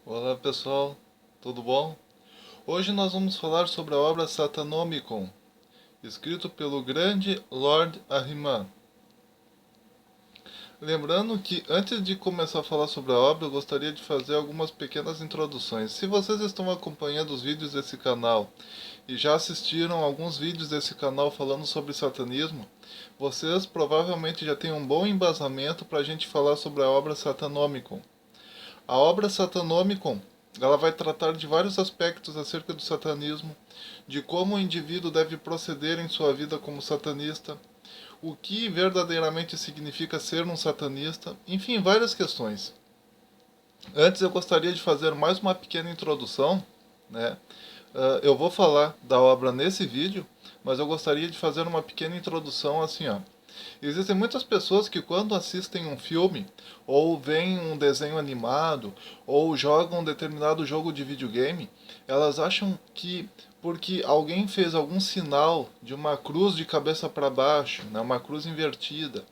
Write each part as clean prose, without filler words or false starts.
Olá pessoal, tudo bom? Hoje nós vamos falar sobre a obra Satanomicon, escrito pelo grande Lord Ahriman. Lembrando que antes de começar a falar sobre a obra, eu gostaria de fazer algumas pequenas introduções. Se vocês estão acompanhando os vídeos desse canal e já assistiram alguns vídeos desse canal falando sobre satanismo, vocês provavelmente já têm um bom embasamento para a gente falar sobre a obra Satanomicon. A obra Satanomicon, ela vai tratar de vários aspectos acerca do satanismo, de como o indivíduo deve proceder em sua vida como satanista, o que verdadeiramente significa ser um satanista, enfim, várias questões. Antes eu gostaria de fazer mais uma pequena introdução, né? Eu vou falar da obra nesse vídeo, mas eu gostaria de fazer uma pequena introdução assim, ó. Existem muitas pessoas que quando assistem um filme, ou veem um desenho animado, ou jogam um determinado jogo de videogame, elas acham que porque alguém fez algum sinal de uma cruz de cabeça para baixo, né, uma cruz invertida,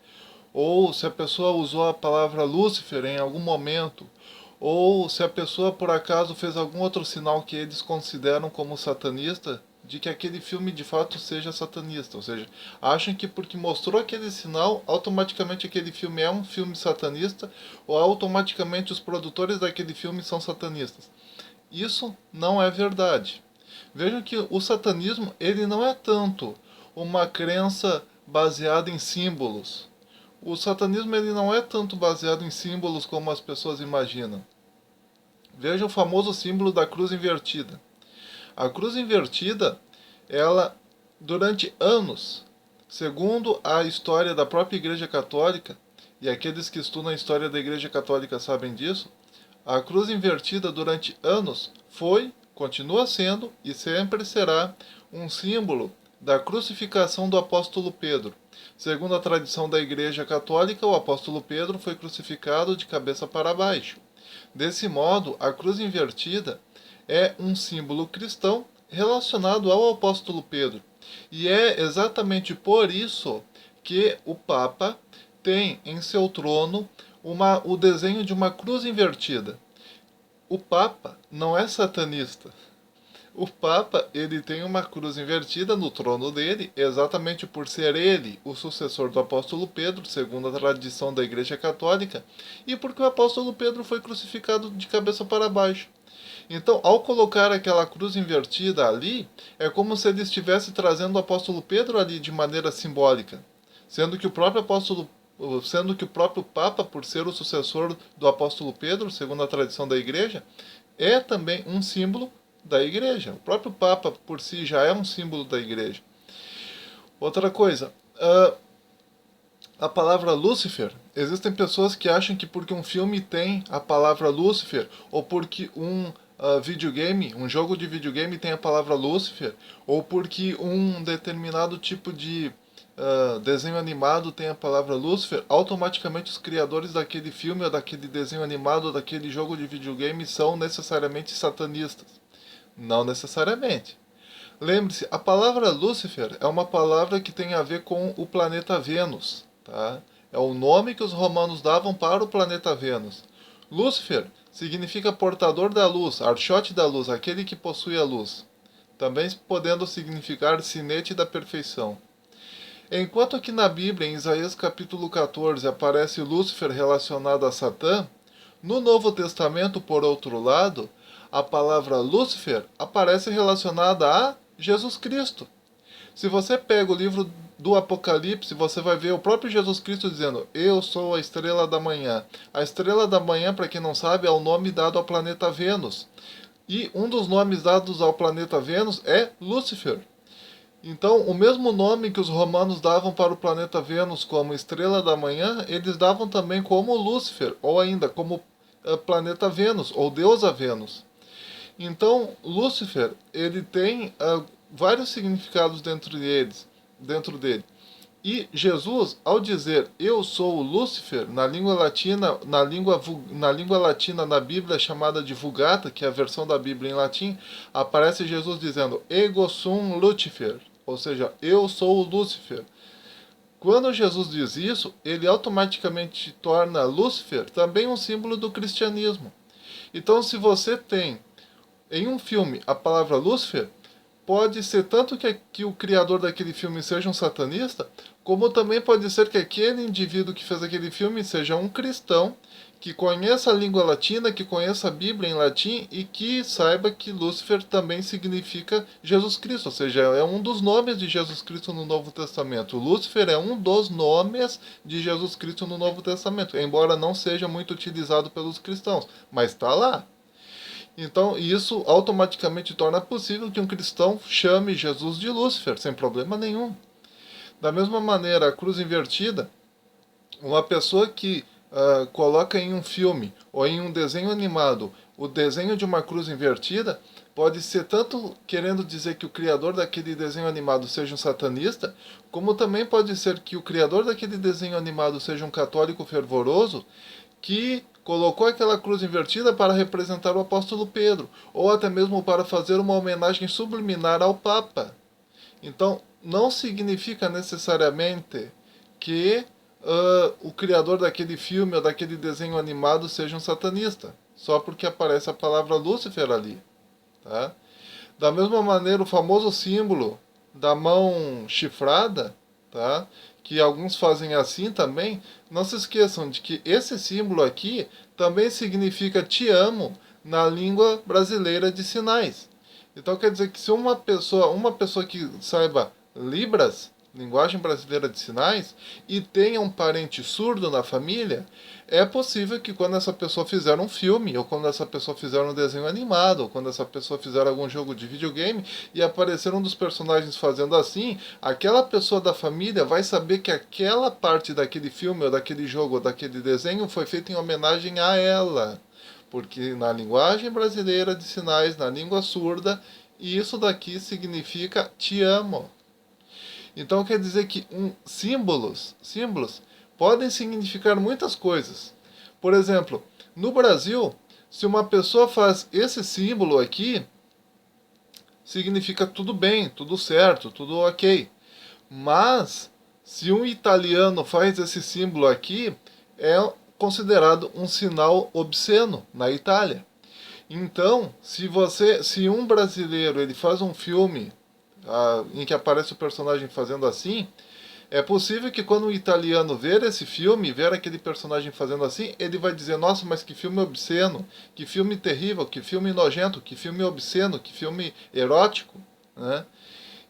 ou se a pessoa usou a palavra Lúcifer em algum momento, ou se a pessoa por acaso fez algum outro sinal que eles consideram como satanista, de que aquele filme de fato seja satanista. Ou seja, acham que porque mostrou aquele sinal, automaticamente aquele filme é um filme satanista, ou automaticamente os produtores daquele filme são satanistas. Isso não é verdade. Vejam que o satanismo ele não é tanto uma crença baseada em símbolos. O satanismo ele não é tanto baseado em símbolos como as pessoas imaginam. Veja o famoso símbolo da cruz invertida. A cruz invertida, ela, durante anos, segundo a história da própria Igreja Católica, e aqueles que estudam a história da Igreja Católica sabem disso, a cruz invertida durante anos foi, continua sendo e sempre será um símbolo da crucificação do apóstolo Pedro. Segundo a tradição da Igreja Católica, o apóstolo Pedro foi crucificado de cabeça para baixo. Desse modo, a cruz invertida é um símbolo cristão relacionado ao apóstolo Pedro. E é exatamente por isso que o Papa tem em seu trono o desenho de uma cruz invertida. O Papa não é satanista. O Papa ele tem uma cruz invertida no trono dele, exatamente por ser ele o sucessor do apóstolo Pedro, segundo a tradição da Igreja Católica, e porque o apóstolo Pedro foi crucificado de cabeça para baixo. Então, ao colocar aquela cruz invertida ali, é como se ele estivesse trazendo o apóstolo Pedro ali de maneira simbólica, sendo que o próprio apóstolo sendo que o próprio Papa, por ser o sucessor do apóstolo Pedro, segundo a tradição da Igreja, é também um símbolo da Igreja. O próprio Papa, por si, já é um símbolo da Igreja. Outra coisa, a palavra Lúcifer, existem pessoas que acham que porque um filme tem a palavra Lúcifer, ou porque videogame, um jogo de videogame tem a palavra Lúcifer, ou porque um determinado tipo de desenho animado tem a palavra Lúcifer, automaticamente os criadores daquele filme, ou daquele desenho animado, ou daquele jogo de videogame são necessariamente satanistas. Não necessariamente. Lembre-se, a palavra Lúcifer é uma palavra que tem a ver com o planeta Vênus. Tá? É o nome que os romanos davam para o planeta Vênus. Lúcifer significa portador da luz, archote da luz, aquele que possui a luz. Também podendo significar sinete da perfeição. Enquanto que na Bíblia, em Isaías capítulo 14, aparece Lúcifer relacionado a Satã, no Novo Testamento, por outro lado, a palavra Lúcifer aparece relacionada a Jesus Cristo. Se você pega o livro do Apocalipse, você vai ver o próprio Jesus Cristo dizendo: Eu sou a estrela da manhã. A estrela da manhã, para quem não sabe, é o nome dado ao planeta Vênus. E um dos nomes dados ao planeta Vênus é Lúcifer. Então, o mesmo nome que os romanos davam para o planeta Vênus como estrela da manhã, eles davam também como Lúcifer, ou ainda como planeta Vênus, ou deusa Vênus. Então, Lúcifer, ele tem vários significados dentro dele. E Jesus, ao dizer eu sou o Lúcifer, na língua latina, na língua latina, na Bíblia chamada de Vulgata, que é a versão da Bíblia em latim, aparece Jesus dizendo ego sum Lucifer, ou seja, eu sou o Lúcifer. Quando Jesus diz isso, ele automaticamente torna Lúcifer também um símbolo do cristianismo. Então, se você tem em um filme a palavra Lúcifer, pode ser tanto que o criador daquele filme seja um satanista, como também pode ser que aquele indivíduo que fez aquele filme seja um cristão, que conheça a língua latina, que conheça a Bíblia em latim e que saiba que Lúcifer também significa Jesus Cristo, ou seja, é um dos nomes de Jesus Cristo no Novo Testamento. Lúcifer é um dos nomes de Jesus Cristo no Novo Testamento, embora não seja muito utilizado pelos cristãos, mas está lá. Então, isso automaticamente torna possível que um cristão chame Jesus de Lúcifer, sem problema nenhum. Da mesma maneira, a cruz invertida, uma pessoa que coloca em um filme ou em um desenho animado o desenho de uma cruz invertida, pode ser tanto querendo dizer que o criador daquele desenho animado seja um satanista, como também pode ser que o criador daquele desenho animado seja um católico fervoroso que colocou aquela cruz invertida para representar o apóstolo Pedro, ou até mesmo para fazer uma homenagem subliminar ao Papa. Então, não significa necessariamente que o criador daquele filme ou daquele desenho animado seja um satanista, só porque aparece a palavra Lúcifer ali. Tá? Da mesma maneira, o famoso símbolo da mão chifrada, tá? Que alguns fazem assim também, não se esqueçam de que esse símbolo aqui também significa te amo na língua brasileira de sinais. Então quer dizer que se uma pessoa que saiba Libras, linguagem brasileira de sinais, e tenha um parente surdo na família, é possível que quando essa pessoa fizer um filme, ou quando essa pessoa fizer um desenho animado, ou quando essa pessoa fizer algum jogo de videogame e aparecer um dos personagens fazendo assim, aquela pessoa da família vai saber que aquela parte daquele filme, ou daquele jogo, ou daquele desenho foi feita em homenagem a ela. Porque na linguagem brasileira de sinais, na língua surda, isso daqui significa te amo. Então quer dizer que símbolos podem significar muitas coisas. Por exemplo, no Brasil, se uma pessoa faz esse símbolo aqui, significa tudo bem, tudo certo, tudo ok. Mas se um italiano faz esse símbolo aqui, é considerado um sinal obsceno na Itália. Então, se um brasileiro ele faz um filme em que aparece o personagem fazendo assim, é possível que quando o italiano ver esse filme, ver aquele personagem fazendo assim, ele vai dizer, nossa, mas que filme obsceno, que filme terrível, que filme nojento, que filme obsceno, que filme erótico, né?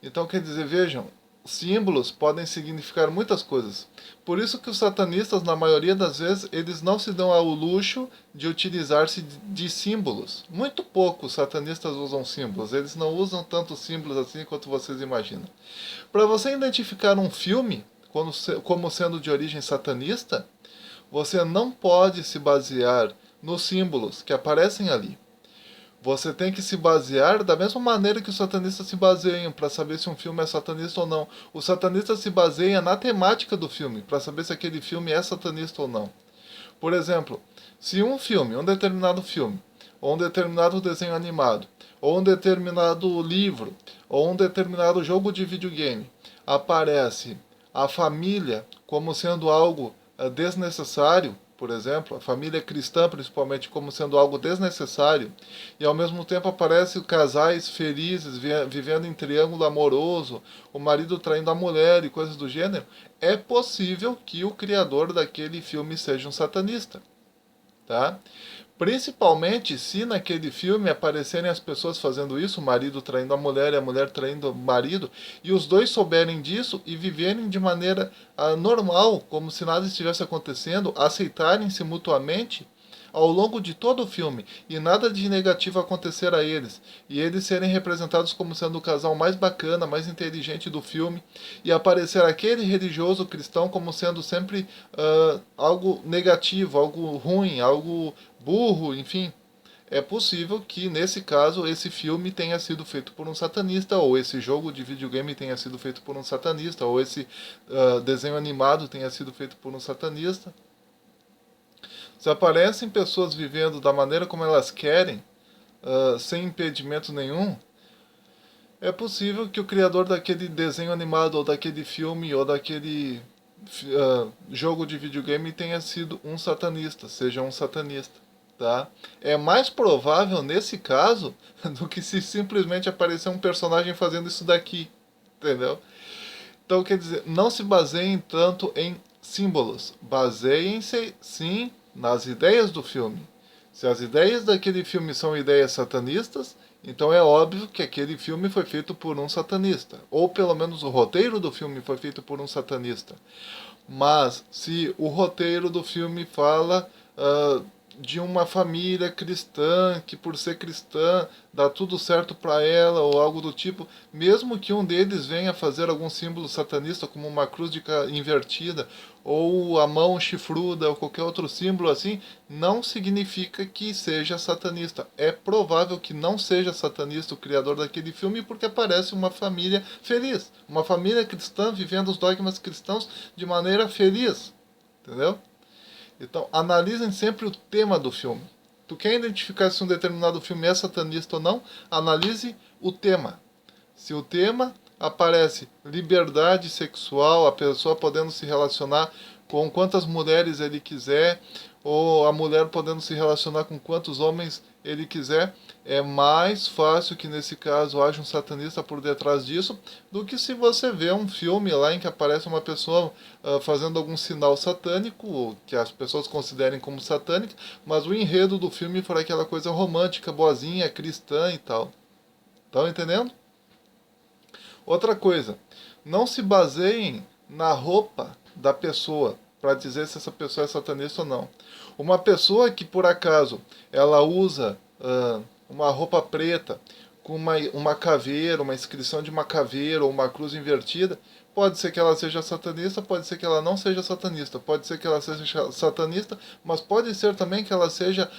Então, quer dizer, vejam, símbolos podem significar muitas coisas. Por isso que os satanistas, na maioria das vezes, eles não se dão ao luxo de utilizar-se de símbolos. Muito poucos satanistas usam símbolos. Eles não usam tantos símbolos assim quanto vocês imaginam. Para você identificar um filme como sendo de origem satanista, você não pode se basear nos símbolos que aparecem ali. Você tem que se basear da mesma maneira que os satanistas se baseiam para saber se um filme é satanista ou não. O satanista se baseia na temática do filme para saber se aquele filme é satanista ou não. Por exemplo, se um filme, um determinado filme, ou um determinado desenho animado, ou um determinado livro, ou um determinado jogo de videogame aparece a família como sendo algo desnecessário, por exemplo, a família cristã principalmente como sendo algo desnecessário, e ao mesmo tempo aparecem casais felizes vivendo em triângulo amoroso, o marido traindo a mulher e coisas do gênero, é possível que o criador daquele filme seja um satanista, tá? Principalmente se naquele filme aparecerem as pessoas fazendo isso, o marido traindo a mulher e a mulher traindo o marido, e os dois souberem disso e viverem de maneira normal, como se nada estivesse acontecendo, aceitarem-se mutuamente ao longo de todo o filme e nada de negativo acontecer a eles, e eles serem representados como sendo o casal mais bacana, mais inteligente do filme, e aparecer aquele religioso cristão como sendo sempre algo negativo, algo ruim, algo burro, enfim. É possível que, nesse caso, esse filme tenha sido feito por um satanista, ou esse jogo de videogame tenha sido feito por um satanista, ou esse desenho animado tenha sido feito por um satanista. Se aparecem pessoas vivendo da maneira como elas querem, sem impedimento nenhum, é possível que o criador daquele desenho animado, ou daquele filme, ou daquele jogo de videogame tenha sido um satanista, seja um satanista. tá? É mais provável nesse caso do que se simplesmente aparecer um personagem fazendo isso daqui, entendeu? Então, quer dizer, não se baseiem tanto em símbolos. Baseiem-se, sim, nas ideias do filme. Se as ideias daquele filme são ideias satanistas, então é óbvio que aquele filme foi feito por um satanista. Ou pelo menos o roteiro do filme foi feito por um satanista. Mas se o roteiro do filme fala de uma família cristã que por ser cristã dá tudo certo para ela ou algo do tipo, mesmo que um deles venha fazer algum símbolo satanista como uma cruz invertida ou a mão chifruda ou qualquer outro símbolo assim, não significa que seja satanista. É provável que não seja satanista o criador daquele filme porque parece uma família feliz, uma família cristã vivendo os dogmas cristãos de maneira feliz, entendeu? Então, analisem sempre o tema do filme. Tu quer identificar se um determinado filme é satanista ou não? Analise o tema. Se o tema aparece liberdade sexual, a pessoa podendo se relacionar com quantas mulheres ele quiser, ou a mulher podendo se relacionar com quantos homens ele quiser, é mais fácil que nesse caso haja um satanista por detrás disso do que se você vê um filme lá em que aparece uma pessoa fazendo algum sinal satânico, que as pessoas considerem como satânica, mas o enredo do filme for aquela coisa romântica, boazinha, cristã e tal. Estão entendendo? Outra coisa, não se baseiem na roupa da pessoa para dizer se essa pessoa é satanista ou não. Uma pessoa que por acaso ela usa uma roupa preta com uma caveira, uma inscrição de uma caveira ou uma cruz invertida, pode ser que ela seja satanista, pode ser que ela não seja satanista, pode ser que ela seja satanista, mas pode ser também que ela seja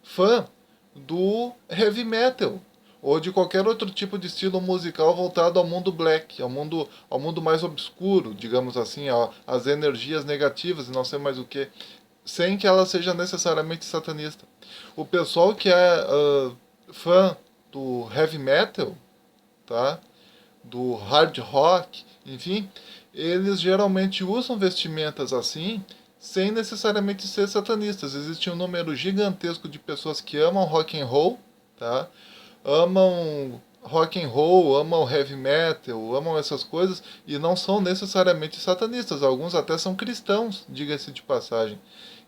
fã do heavy metal ou de qualquer outro tipo de estilo musical voltado ao mundo black, ao mundo mais obscuro, digamos assim, às energias negativas e não sei mais o que, sem que ela seja necessariamente satanista. O pessoal que é fã do heavy metal, tá? Do hard rock, enfim, eles geralmente usam vestimentas assim, sem necessariamente ser satanistas. Existe um número gigantesco de pessoas que amam rock and roll, tá? Amam rock and roll, amam heavy metal, amam essas coisas e não são necessariamente satanistas. Alguns até são cristãos, diga-se de passagem.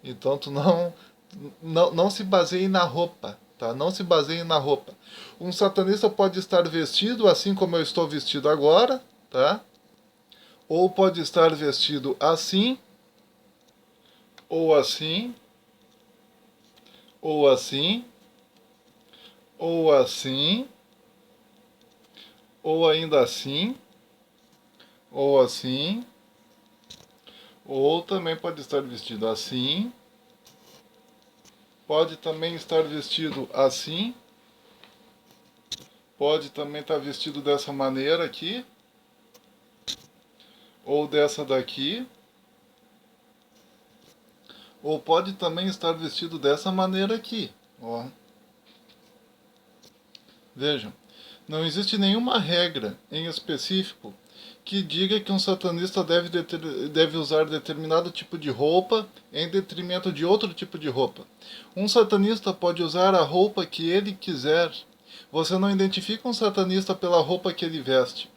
Então tu não se baseie na roupa, tá? Não se baseie na roupa. Um satanista pode estar vestido assim como eu estou vestido agora, tá? Ou pode estar vestido assim, ou assim, ou assim, ou assim, ou ainda assim, ou assim, ou também pode estar vestido assim, pode também estar vestido assim, pode também estar vestido dessa maneira aqui, ou dessa daqui, ou pode também estar vestido dessa maneira aqui, ó. Vejam, não existe nenhuma regra em específico que diga que um satanista deve usar determinado tipo de roupa em detrimento de outro tipo de roupa. Um satanista pode usar a roupa que ele quiser. Você não identifica um satanista pela roupa que ele veste.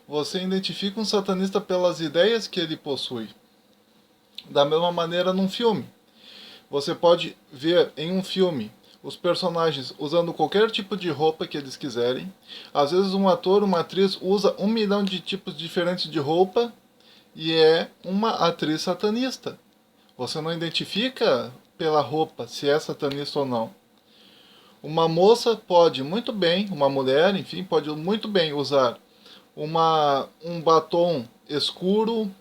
Você identifica um satanista pelas ideias que ele possui. Da mesma maneira num filme. Você pode ver em um filme os personagens usando qualquer tipo de roupa que eles quiserem. Às vezes um ator, uma atriz usa 1 milhão de tipos diferentes de roupa e é uma atriz satanista. Você não identifica pela roupa se é satanista ou não. Uma moça pode muito bem, uma mulher, enfim, pode muito bem usar um batom escuro,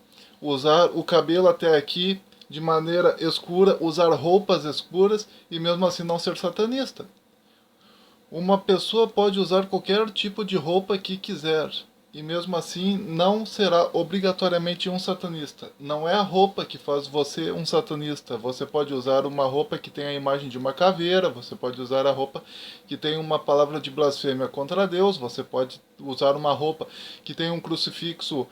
usar o cabelo até aqui de maneira escura, usar roupas escuras e mesmo assim não ser satanista. Uma pessoa pode usar qualquer tipo de roupa que quiser e mesmo assim não será obrigatoriamente um satanista. Não é a roupa que faz você um satanista. Você pode usar uma roupa que tem a imagem de uma caveira, você pode usar a roupa que tem uma palavra de blasfêmia contra Deus, você pode usar uma roupa que tem um crucifixo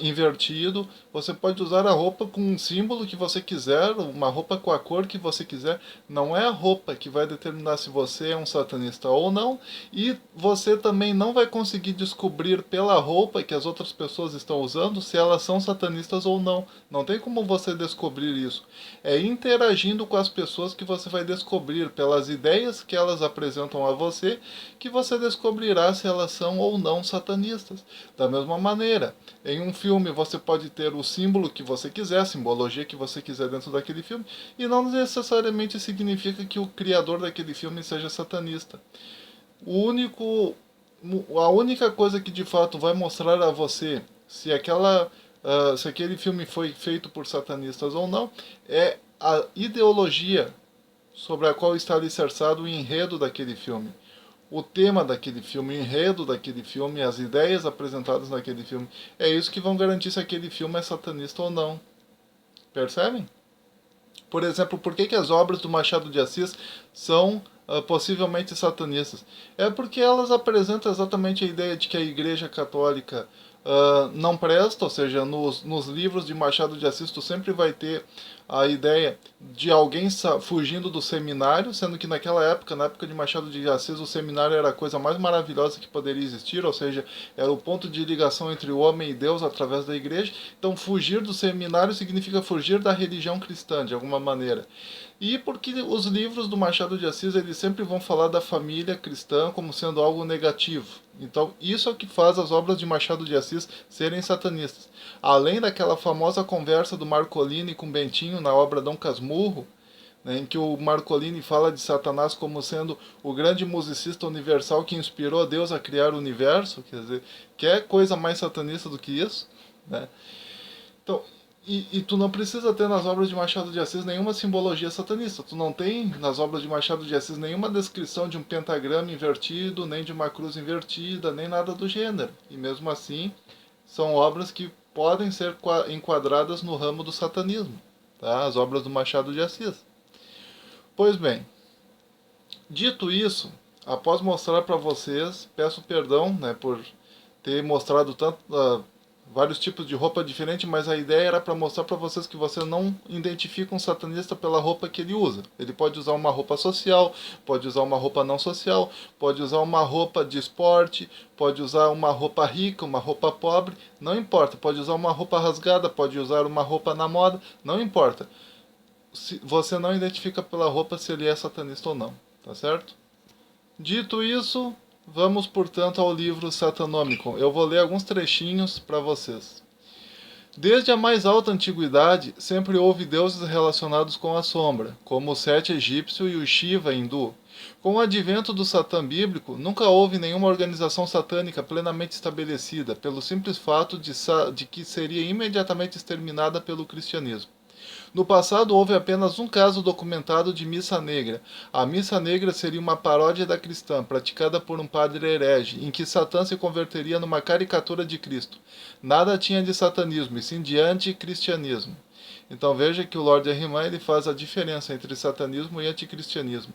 invertido, você pode usar a roupa com um símbolo que você quiser, uma roupa com a cor que você quiser. Não é a roupa que vai determinar se você é um satanista ou não, e você também não vai conseguir descobrir pela roupa que as outras pessoas estão usando se elas são satanistas ou não. Não tem como você descobrir isso. É interagindo com as pessoas que você vai descobrir, pelas ideias que elas apresentam a você, que você descobrirá se elas são ou não satanistas. Da mesma maneira, em um filme você pode ter o símbolo que você quiser, a simbologia que você quiser dentro daquele filme, e não necessariamente significa que o criador daquele filme seja satanista. O único, a única coisa que de fato vai mostrar a você se aquele filme foi feito por satanistas ou não é a ideologia sobre a qual está alicerçado o enredo daquele filme. O tema daquele filme, o enredo daquele filme, as ideias apresentadas naquele filme, é isso que vão garantir se aquele filme é satanista ou não. Percebem? Por exemplo, por que as obras do Machado de Assis são possivelmente satanistas? É porque elas apresentam exatamente a ideia de que a Igreja Católica não presta, ou seja, nos livros de Machado de Assis tu sempre vai ter a ideia de alguém fugindo do seminário, sendo que naquela época, na época de Machado de Assis, o seminário era a coisa mais maravilhosa que poderia existir, ou seja, era o ponto de ligação entre o homem e Deus através da igreja. Então, fugir do seminário significa fugir da religião cristã, de alguma maneira. E porque os livros do Machado de Assis, eles sempre vão falar da família cristã como sendo algo negativo. Então, isso é o que faz as obras de Machado de Assis serem satanistas. Além daquela famosa conversa do Marcolini com Bentinho na obra Dom Casmurro, né, em que o Marcolini fala de Satanás como sendo o grande musicista universal que inspirou Deus a criar o universo, quer dizer, que é coisa mais satanista do que isso, né? Então, e tu não precisa ter nas obras de Machado de Assis nenhuma simbologia satanista. Tu não tem nas obras de Machado de Assis nenhuma descrição de um pentagrama invertido, nem de uma cruz invertida, nem nada do gênero. E mesmo assim, são obras que podem ser enquadradas no ramo do satanismo, tá? As obras do Machado de Assis. Pois bem, dito isso, após mostrar para vocês, peço perdão, né, por ter mostrado tanto vários tipos de roupa diferente, mas a ideia era para mostrar para vocês que você não identifica um satanista pela roupa que ele usa. Ele pode usar uma roupa social, pode usar uma roupa não social, pode usar uma roupa de esporte, pode usar uma roupa rica, uma roupa pobre, não importa. Pode usar uma roupa rasgada, pode usar uma roupa na moda, não importa. Você não identifica pela roupa se ele é satanista ou não, tá certo? Dito isso, vamos, portanto, ao livro Satanômico. Eu vou ler alguns trechinhos para vocês. Desde a mais alta antiguidade, sempre houve deuses relacionados com a sombra, como o Sete egípcio e o Shiva hindu. Com o advento do Satã bíblico, nunca houve nenhuma organização satânica plenamente estabelecida, pelo simples fato de que seria imediatamente exterminada pelo cristianismo. No passado, houve apenas um caso documentado de missa negra. A missa negra seria uma paródia da cristã, praticada por um padre herege, em que Satã se converteria numa caricatura de Cristo. Nada tinha de satanismo, e sim de anticristianismo. Então veja que o Lord Herriman ele faz a diferença entre satanismo e anticristianismo.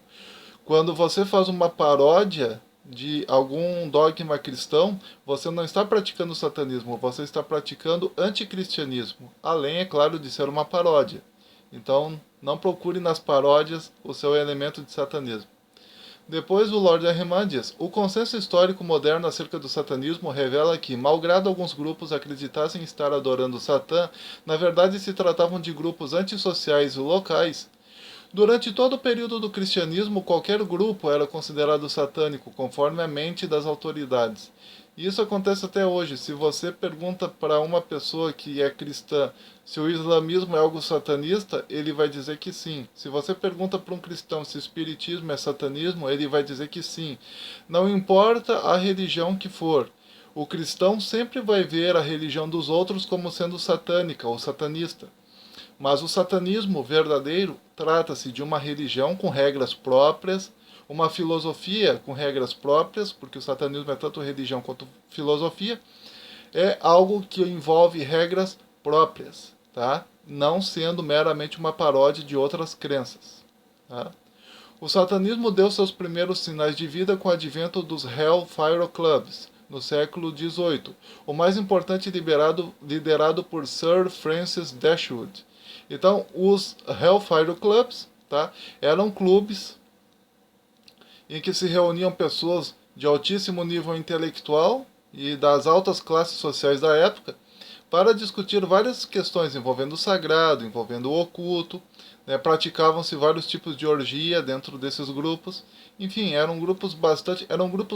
Quando você faz uma paródia de algum dogma cristão, você não está praticando satanismo, você está praticando anticristianismo, além, é claro, de ser uma paródia. Então, não procure nas paródias o seu elemento de satanismo. Depois, o Lord Herriman diz: o consenso histórico moderno acerca do satanismo revela que, malgrado alguns grupos acreditassem estar adorando Satã, na verdade se tratavam de grupos antissociais e locais. Durante todo o período do cristianismo, qualquer grupo era considerado satânico, conforme a mente das autoridades. E isso acontece até hoje. Se você pergunta para uma pessoa que é cristã se o islamismo é algo satanista, ele vai dizer que sim. Se você pergunta para um cristão se o espiritismo é satanismo, ele vai dizer que sim. Não importa a religião que for. O cristão sempre vai ver a religião dos outros como sendo satânica ou satanista. Mas o satanismo verdadeiro trata-se de uma religião com regras próprias, uma filosofia com regras próprias, porque o satanismo é tanto religião quanto filosofia, é algo que envolve regras próprias, tá? Não sendo meramente uma paródia de outras crenças. Tá? O satanismo deu seus primeiros sinais de vida com o advento dos Hellfire Clubs, no século XVIII. O mais importante liderado por Sir Francis Dashwood. Então, os Hellfire Clubs, tá, eram clubes em que se reuniam pessoas de altíssimo nível intelectual e das altas classes sociais da época para discutir várias questões envolvendo o sagrado, envolvendo o oculto, né? Praticavam-se vários tipos de orgia dentro desses grupos. Enfim, eram grupos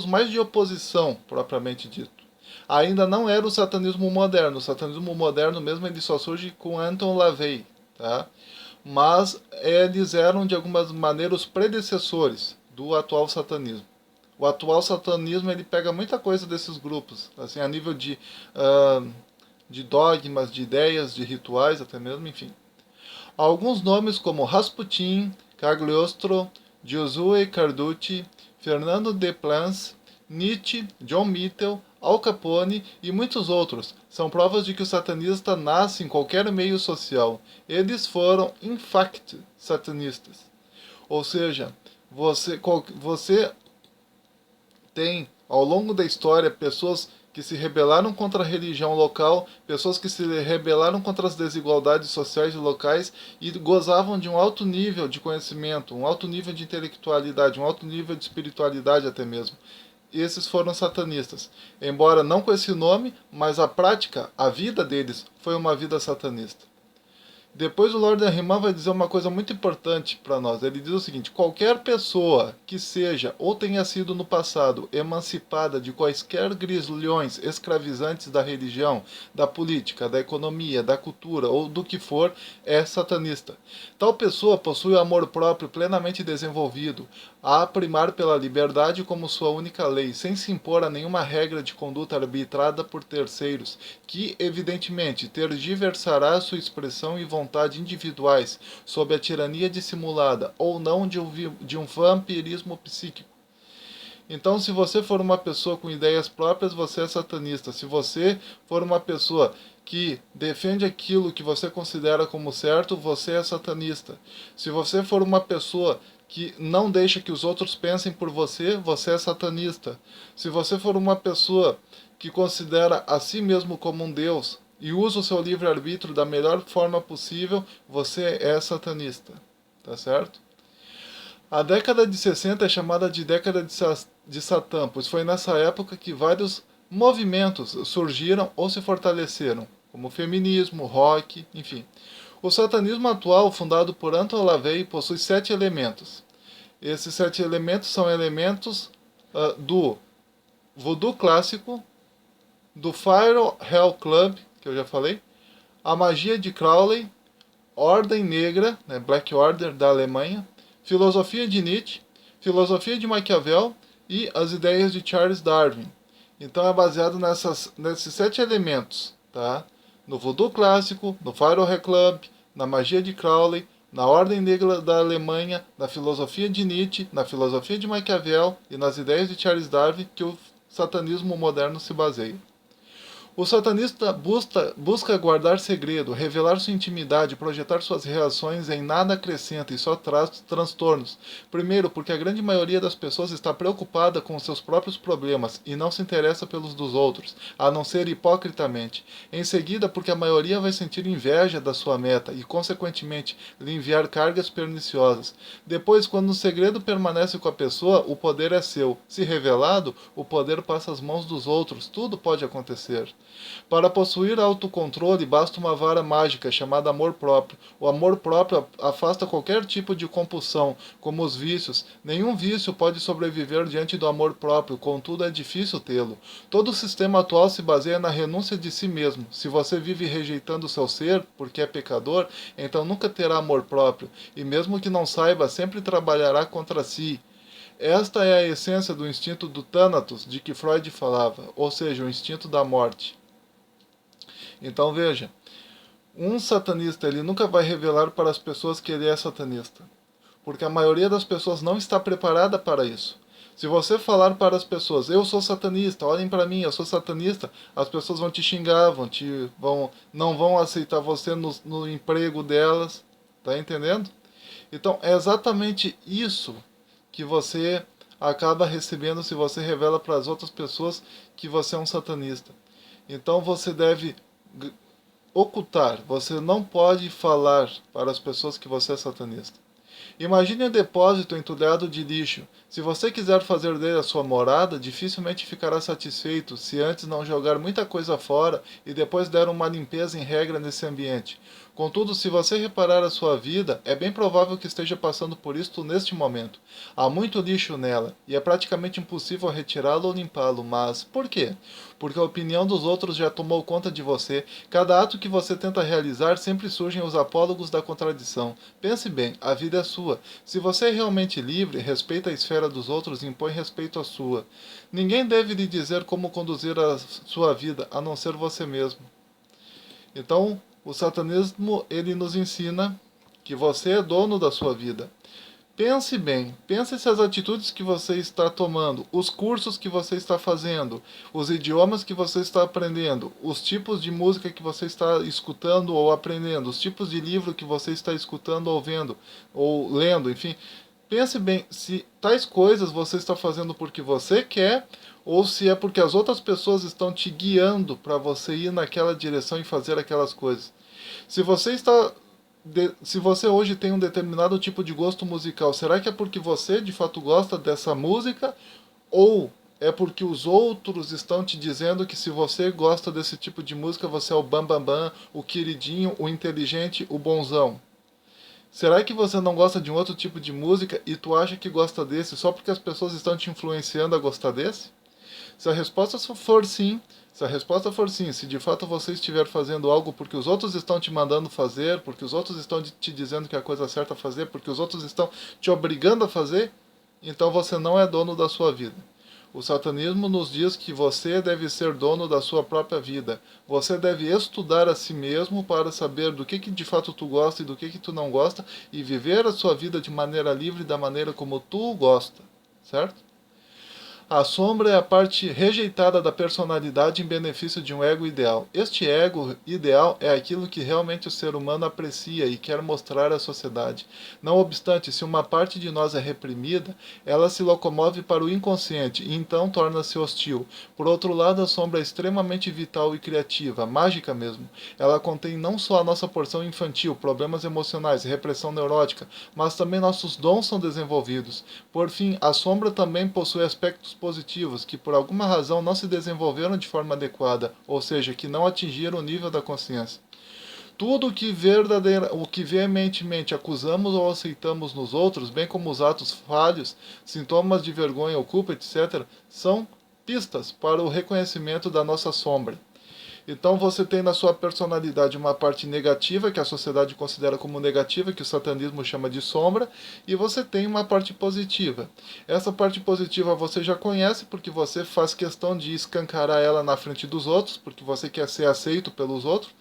mais de oposição, propriamente dito. Ainda não era o satanismo moderno. O satanismo moderno mesmo ele só surge com Anton LaVey, tá? Mas eles eram de algumas maneiras os predecessores do atual satanismo. O atual satanismo ele pega muita coisa desses grupos, assim a nível de dogmas, de ideias, de rituais, até mesmo, enfim. Alguns nomes como Rasputin, Cagliostro, Giosuè Carducci, Fernando de Plans, Nietzsche, John Mitchell, Al Capone e muitos outros são provas de que o satanista nasce em qualquer meio social. Eles foram, in fact, satanistas. Ou seja, você tem, ao longo da história, pessoas que se rebelaram contra a religião local, pessoas que se rebelaram contra as desigualdades sociais locais e gozavam de um alto nível de conhecimento, um alto nível de intelectualidade, um alto nível de espiritualidade até mesmo. Esses foram satanistas. Embora não com esse nome, mas a prática, a vida deles foi uma vida satanista. Depois o Lord Herriman vai dizer uma coisa muito importante para nós. Ele diz o seguinte: qualquer pessoa que seja ou tenha sido no passado emancipada de quaisquer grilhões escravizantes da religião, da política, da economia, da cultura ou do que for, é satanista. Tal pessoa possui o amor próprio plenamente desenvolvido, a primar pela liberdade como sua única lei, sem se impor a nenhuma regra de conduta arbitrada por terceiros, que, evidentemente, tergiversará sua expressão e vontade individuais sob a tirania dissimulada ou não de um vampirismo psíquico. Então, se você for uma pessoa com ideias próprias, você é satanista. Se você for uma pessoa que defende aquilo que você considera como certo, você é satanista. Se você for uma pessoa que não deixa que os outros pensem por você, você é satanista. Se você for uma pessoa que considera a si mesmo como um Deus e usa o seu livre-arbítrio da melhor forma possível, você é satanista. Tá certo? A década de 60 é chamada de década de Satã, pois foi nessa época que vários movimentos surgiram ou se fortaleceram, como o feminismo, rock, enfim. O satanismo atual, fundado por Anton LaVey, possui 7 elementos. Esses 7 elementos são elementos do voodoo clássico, do Fire Hell Club, que eu já falei, a magia de Crowley, Ordem Negra, né, Black Order da Alemanha, filosofia de Nietzsche, filosofia de Maquiavel e as ideias de Charles Darwin. Então é baseado nesses 7 elementos, tá? No voodoo clássico, no Fire Hell Club, na magia de Crowley, na Ordem Negra da Alemanha, na filosofia de Nietzsche, na filosofia de Maquiavel e nas ideias de Charles Darwin que o satanismo moderno se baseia. O satanista busca guardar segredo, revelar sua intimidade, projetar suas reações em nada acrescenta e só traz transtornos. Primeiro, porque a grande maioria das pessoas está preocupada com seus próprios problemas e não se interessa pelos dos outros, a não ser hipocritamente. Em seguida, porque a maioria vai sentir inveja da sua meta e, consequentemente, lhe enviar cargas perniciosas. Depois, quando o segredo permanece com a pessoa, o poder é seu. Se revelado, o poder passa às mãos dos outros. Tudo pode acontecer. Para possuir autocontrole, basta uma vara mágica chamada amor próprio. O amor próprio afasta qualquer tipo de compulsão, como os vícios. Nenhum vício pode sobreviver diante do amor próprio, contudo é difícil tê-lo. Todo o sistema atual se baseia na renúncia de si mesmo. Se você vive rejeitando o seu ser, porque é pecador, então nunca terá amor próprio, e mesmo que não saiba, sempre trabalhará contra si. Esta é a essência do instinto do Thanatos, de que Freud falava, ou seja, o instinto da morte. Então veja, um satanista ele nunca vai revelar para as pessoas que ele é satanista, porque a maioria das pessoas não está preparada para isso. Se você falar para as pessoas, eu sou satanista, olhem para mim, eu sou satanista, as pessoas vão te xingar, não vão aceitar você no emprego delas, tá entendendo? Então é exatamente isso que você acaba recebendo se você revela para as outras pessoas que você é um satanista. Então você deve ocultar, você não pode falar para as pessoas que você é satanista. Imagine um depósito entulhado de lixo. Se você quiser fazer dele a sua morada, dificilmente ficará satisfeito se antes não jogar muita coisa fora e depois der uma limpeza em regra nesse ambiente. Contudo, se você reparar a sua vida, é bem provável que esteja passando por isto neste momento. Há muito lixo nela, e é praticamente impossível retirá-lo ou limpá-lo, mas por quê? Porque a opinião dos outros já tomou conta de você. Cada ato que você tenta realizar sempre surgem os apólogos da contradição. Pense bem, a vida é sua. Se você é realmente livre, respeita a esfera dos outros e impõe respeito à sua. Ninguém deve lhe dizer como conduzir a sua vida, a não ser você mesmo. Então, o satanismo, ele nos ensina que você é dono da sua vida. Pense bem, pense se as atitudes que você está tomando, os cursos que você está fazendo, os idiomas que você está aprendendo, os tipos de música que você está escutando ou aprendendo, os tipos de livro que você está escutando ou vendo, ou lendo, enfim. Pense bem se tais coisas você está fazendo porque você quer ou se é porque as outras pessoas estão te guiando para você ir naquela direção e fazer aquelas coisas. Se você está se você hoje tem um determinado tipo de gosto musical, será que é porque você de fato gosta dessa música? Ou é porque os outros estão te dizendo que se você gosta desse tipo de música, você é o bambambam, bam, bam, o queridinho, o inteligente, o bonzão? Será que você não gosta de um outro tipo de música e tu acha que gosta desse só porque as pessoas estão te influenciando a gostar desse? Se a resposta for sim, se a resposta for sim, se de fato você estiver fazendo algo porque os outros estão te mandando fazer, porque os outros estão te dizendo que é a coisa certa a fazer, porque os outros estão te obrigando a fazer, então você não é dono da sua vida. O satanismo nos diz que você deve ser dono da sua própria vida. Você deve estudar a si mesmo para saber do que de fato tu gosta e do que tu não gosta e viver a sua vida de maneira livre da maneira como tu gosta, certo? A sombra é a parte rejeitada da personalidade em benefício de um ego ideal. Este ego ideal é aquilo que realmente o ser humano aprecia e quer mostrar à sociedade. Não obstante, se uma parte de nós é reprimida, ela se locomove para o inconsciente e então torna-se hostil. Por outro lado, a sombra é extremamente vital e criativa, mágica mesmo. Ela contém não só a nossa porção infantil, problemas emocionais, repressão neurótica, mas também nossos dons são desenvolvidos. Por fim, a sombra também possui aspectos positivos que por alguma razão não se desenvolveram de forma adequada, ou seja, que não atingiram o nível da consciência. Tudo o que veementemente acusamos ou aceitamos nos outros, bem como os atos falhos, sintomas de vergonha ou culpa, etc., são pistas para o reconhecimento da nossa sombra. Então você tem na sua personalidade uma parte negativa, que a sociedade considera como negativa, que o satanismo chama de sombra, e você tem uma parte positiva. Essa parte positiva você já conhece, porque você faz questão de escancarar ela na frente dos outros, porque você quer ser aceito pelos outros.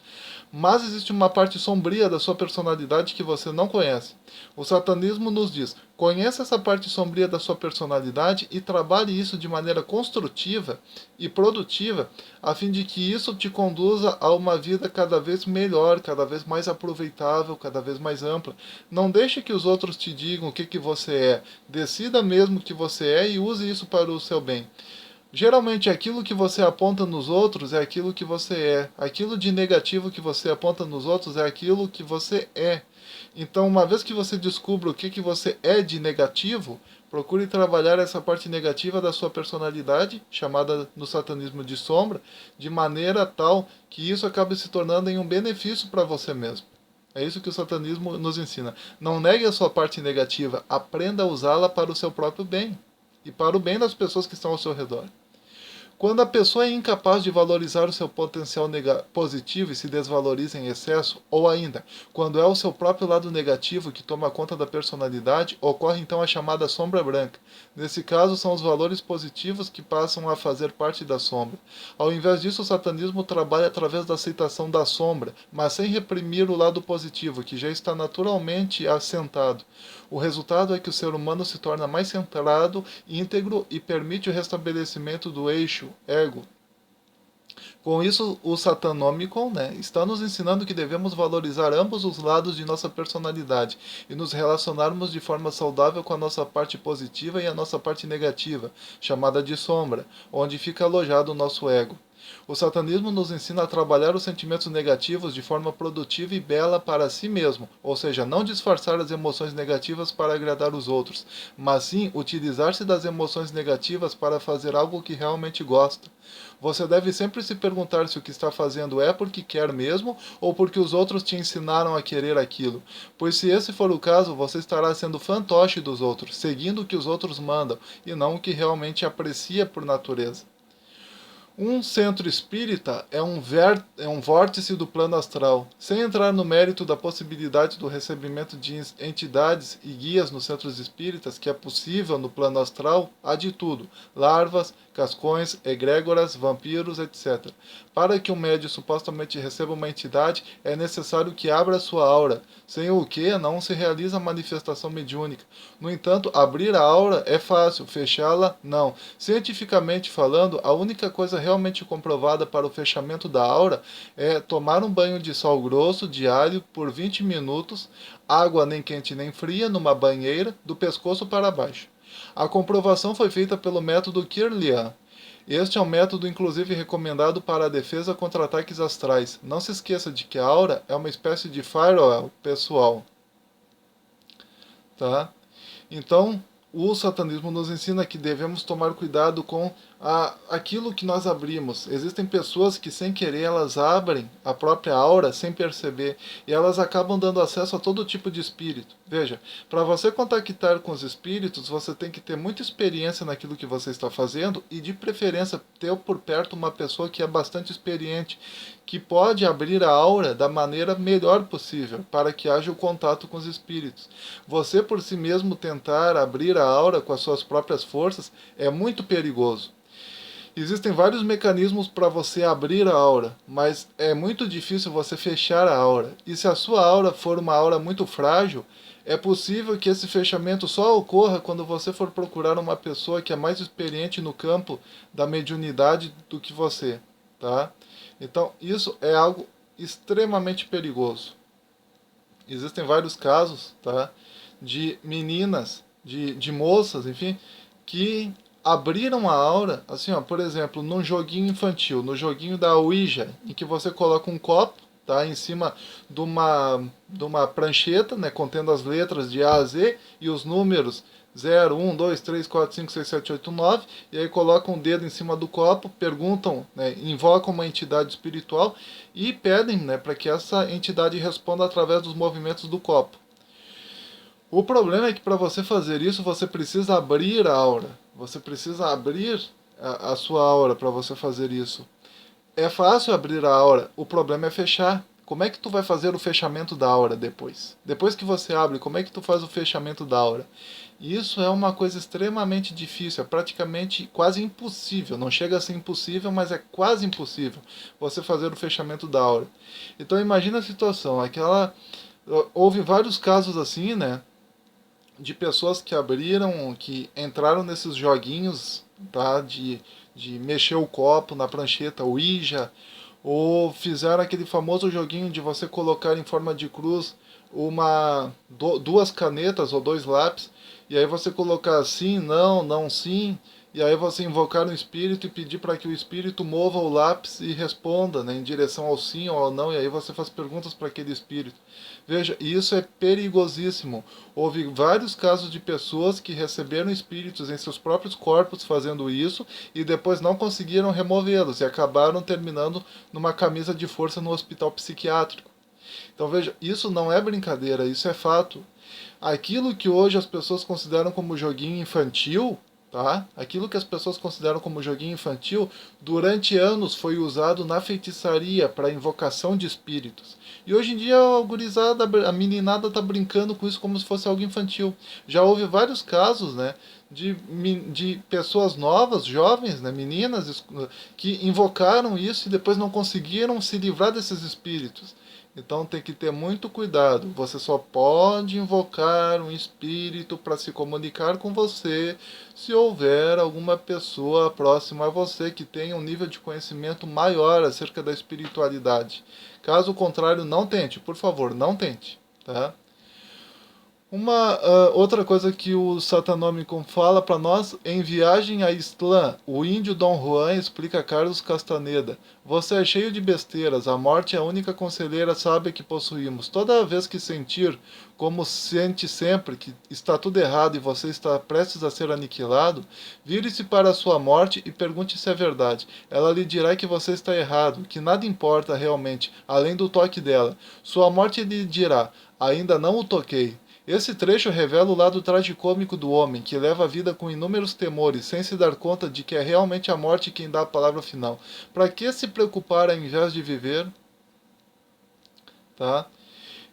Mas existe uma parte sombria da sua personalidade que você não conhece. O satanismo nos diz: conheça essa parte sombria da sua personalidade e trabalhe isso de maneira construtiva e produtiva, a fim de que isso te conduza a uma vida cada vez melhor, cada vez mais aproveitável, cada vez mais ampla. Não deixe que os outros te digam o que você é. Decida mesmo o que você é e use isso para o seu bem. Geralmente aquilo que você aponta nos outros é aquilo que você é. Aquilo de negativo que você aponta nos outros é aquilo que você é. Então, uma vez que você descubra o que você é de negativo, procure trabalhar essa parte negativa da sua personalidade, chamada no satanismo de sombra, de maneira tal que isso acabe se tornando em um benefício para você mesmo. É isso que o satanismo nos ensina. Não negue a sua parte negativa, aprenda a usá-la para o seu próprio bem e para o bem das pessoas que estão ao seu redor. Quando a pessoa é incapaz de valorizar o seu potencial positivo e se desvaloriza em excesso, ou ainda, quando é o seu próprio lado negativo que toma conta da personalidade, ocorre então a chamada sombra branca. Nesse caso, são os valores positivos que passam a fazer parte da sombra. Ao invés disso, o satanismo trabalha através da aceitação da sombra, mas sem reprimir o lado positivo, que já está naturalmente assentado. O resultado é que o ser humano se torna mais centrado, íntegro e permite o restabelecimento do eixo ego, Com isso, o Satanomicon, né, está nos ensinando que devemos valorizar ambos os lados de nossa personalidade e nos relacionarmos de forma saudável com a nossa parte positiva e a nossa parte negativa, chamada de sombra, onde fica alojado o nosso ego. O satanismo nos ensina a trabalhar os sentimentos negativos de forma produtiva e bela para si mesmo, ou seja, não disfarçar as emoções negativas para agradar os outros, mas sim utilizar-se das emoções negativas para fazer algo que realmente gosta. Você deve sempre se perguntar se o que está fazendo é porque quer mesmo ou porque os outros te ensinaram a querer aquilo. Pois se esse for o caso, você estará sendo fantoche dos outros, seguindo o que os outros mandam e não o que realmente aprecia por natureza. Um centro espírita é um vórtice do plano astral. Sem entrar no mérito da possibilidade do recebimento de entidades e guias nos centros espíritas, que é possível no plano astral, há de tudo: larvas, cascões, egrégoras, vampiros, etc. Para que um médium supostamente receba uma entidade, é necessário que abra sua aura, sem o que não se realiza a manifestação mediúnica. No entanto, abrir a aura é fácil, fechá-la, não. Cientificamente falando, a única coisa realmente comprovada para o fechamento da aura é tomar um banho de sal grosso diário por 20 minutos, água nem quente nem fria, numa banheira, do pescoço para baixo. A comprovação foi feita pelo método Kirlian. Este é um método inclusive recomendado para a defesa contra ataques astrais. Não se esqueça de que a aura é uma espécie de firewall pessoal, tá? Então, o satanismo nos ensina que devemos tomar cuidado com aquilo que nós abrimos. Existem pessoas que, sem querer, elas abrem a própria aura sem perceber e elas acabam dando acesso a todo tipo de espírito. Veja, para você contactar com os espíritos, você tem que ter muita experiência naquilo que você está fazendo e, de preferência, ter por perto uma pessoa que é bastante experiente, que pode abrir a aura da maneira melhor possível para que haja o contato com os espíritos. Você por si mesmo tentar abrir a aura com as suas próprias forças é muito perigoso. Existem vários mecanismos para você abrir a aura, mas é muito difícil você fechar a aura. E se a sua aura for uma aura muito frágil, é possível que esse fechamento só ocorra quando você for procurar uma pessoa que é mais experiente no campo da mediunidade do que você, tá? Então, isso é algo extremamente perigoso. Existem vários casos, tá, de meninas, de moças, enfim, que abriram a aura, assim, ó, por exemplo, num joguinho infantil, no joguinho da Ouija, em que você coloca um copo, tá, em cima de uma prancheta, né, contendo as letras de A a Z e os números 0, 1, 2, 3, 4, 5, 6, 7, 8, 9, e aí colocam o dedo em cima do copo, perguntam, né, invocam uma entidade espiritual e pedem, né, para que essa entidade responda através dos movimentos do copo. O problema é que para você fazer isso, você precisa abrir a aura. Você precisa abrir a sua aura para você fazer isso. É fácil abrir a aura, o problema é fechar. Como é que tu vai fazer o fechamento da aura depois? Depois que você abre, como é que tu faz o fechamento da aura? Isso é uma coisa extremamente difícil, é praticamente quase impossível. Não chega a ser impossível, mas é quase impossível você fazer o fechamento da aura. Então imagina a situação, houve vários casos assim, né, de pessoas que abriram, que entraram nesses joguinhos, tá, de mexer o copo na prancheta Ouija, ou fizeram aquele famoso joguinho de você colocar em forma de cruz duas canetas ou dois lápis, e aí você colocar sim, não, não, sim, e aí você invocar um espírito e pedir para que o espírito mova o lápis e responda, né, em direção ao sim ou ao não, e aí você faz perguntas para aquele espírito. Veja, isso é perigosíssimo. Houve vários casos de pessoas que receberam espíritos em seus próprios corpos fazendo isso e depois não conseguiram removê-los e acabaram terminando numa camisa de força no hospital psiquiátrico. Então veja, isso não é brincadeira, isso é fato. Aquilo que hoje as pessoas consideram como joguinho infantil, tá? Aquilo que as pessoas consideram como joguinho infantil, durante anos foi usado na feitiçaria para invocação de espíritos. E hoje em dia a gurizada, a meninada tá brincando com isso como se fosse algo infantil. Já houve vários casos, né, de pessoas novas, jovens, né, meninas, que invocaram isso e depois não conseguiram se livrar desses espíritos. Então tem que ter muito cuidado. Você só pode invocar um espírito para se comunicar com você se houver alguma pessoa próxima a você que tenha um nível de conhecimento maior acerca da espiritualidade. Caso contrário, não tente, por favor, não tente, tá? Uma outra coisa que o Satanômico fala para nós, em Viagem a Islã, o índio Dom Juan explica a Carlos Castaneda: você é cheio de besteiras, a morte é a única conselheira sábia que possuímos. Toda vez que sentir, como sente sempre, que está tudo errado e você está prestes a ser aniquilado, vire-se para a sua morte e pergunte se é verdade. Ela lhe dirá que você está errado, que nada importa realmente, além do toque dela. Sua morte lhe dirá: ainda não o toquei. Esse trecho revela o lado tragicômico do homem, que leva a vida com inúmeros temores, sem se dar conta de que é realmente a morte quem dá a palavra final. Para que se preocupar ao invés de viver? Tá?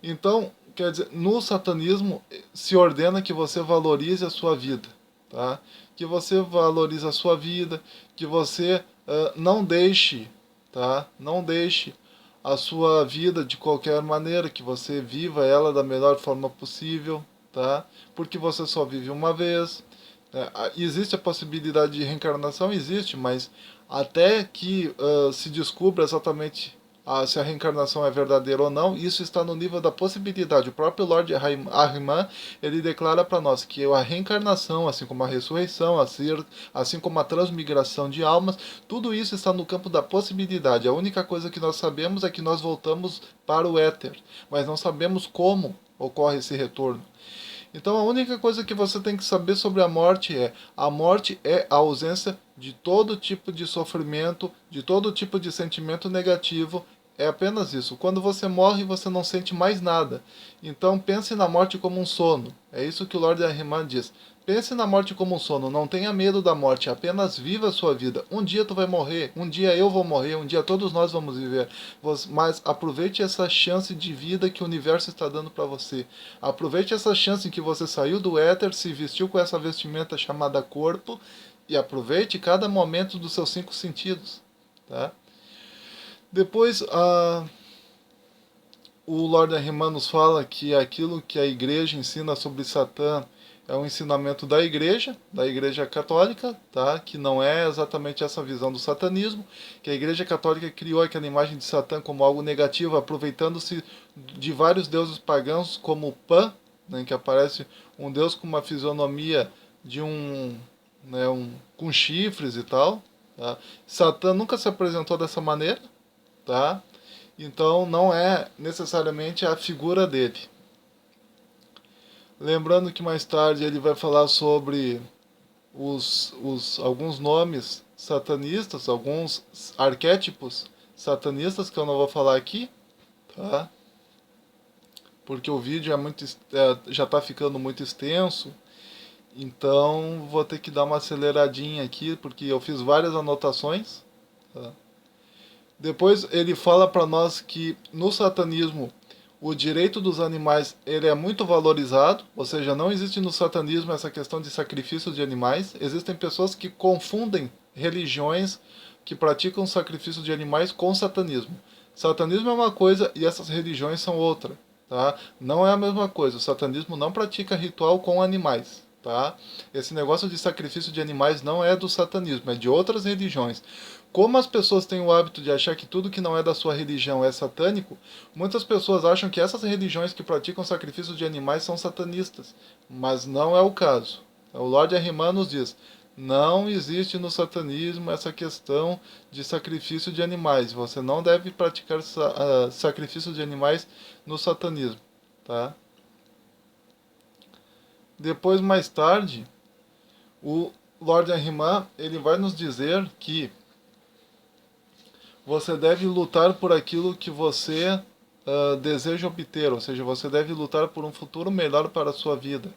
Então, quer dizer, no satanismo se ordena que você valorize a sua vida, tá? Que você valorize a sua vida, que você não deixe, tá? Não deixe a sua vida de qualquer maneira, que você viva ela da melhor forma possível, tá? Porque você só vive uma vez. Existe a possibilidade de reencarnação? Existe, mas até que se descubra exatamente se a reencarnação é verdadeira ou não, isso está no nível da possibilidade. O próprio Lord Ahriman, ele declara para nós que a reencarnação, assim como a ressurreição, assim como a transmigração de almas, tudo isso está no campo da possibilidade. A única coisa que nós sabemos é que nós voltamos para o éter, mas não sabemos como ocorre esse retorno. Então a única coisa que você tem que saber sobre a morte é a ausência de todo tipo de sofrimento, de todo tipo de sentimento negativo. É apenas isso. Quando você morre, você não sente mais nada. Então pense na morte como um sono. É isso que o Lord Ahriman diz. Pense na morte como um sono, não tenha medo da morte, apenas viva a sua vida. Um dia tu vai morrer, um dia eu vou morrer, um dia todos nós vamos viver. Mas aproveite essa chance de vida que o universo está dando para você. Aproveite essa chance em que você saiu do éter, se vestiu com essa vestimenta chamada corpo e aproveite cada momento dos seus 5 sentidos. Tá? Depois, o Lord Ahriman nos fala que aquilo que a igreja ensina sobre Satã é um ensinamento da igreja católica, tá? Que não é exatamente essa visão do satanismo, que a igreja católica criou aquela imagem de Satã como algo negativo, aproveitando-se de vários deuses pagãos, como Pan, né, que aparece um deus com uma fisionomia de com chifres e tal. Tá? Satã nunca se apresentou dessa maneira, tá? Então não é necessariamente a figura dele. Lembrando que mais tarde ele vai falar sobre alguns nomes satanistas, alguns arquétipos satanistas que eu não vou falar aqui, tá? Porque o vídeo já está ficando muito extenso, então vou ter que dar uma aceleradinha aqui, porque eu fiz várias anotações, tá? Depois ele fala para nós que no satanismo o direito dos animais ele é muito valorizado, ou seja, não existe no satanismo essa questão de sacrifício de animais. Existem pessoas que confundem religiões que praticam sacrifício de animais com satanismo. Satanismo é uma coisa e essas religiões são outra, tá? Não é a mesma coisa. O satanismo não pratica ritual com animais, tá? Esse negócio de sacrifício de animais não é do satanismo, é de outras religiões. Como as pessoas têm o hábito de achar que tudo que não é da sua religião é satânico, muitas pessoas acham que essas religiões que praticam sacrifício de animais são satanistas, mas não é o caso. O Lord Ahriman nos diz: não existe no satanismo essa questão de sacrifício de animais. Você não deve praticar sacrifício de animais no satanismo, tá? Depois, mais tarde, o Lord Ahriman ele vai nos dizer que você deve lutar por aquilo que você deseja obter, ou seja, você deve lutar por um futuro melhor para a sua vida.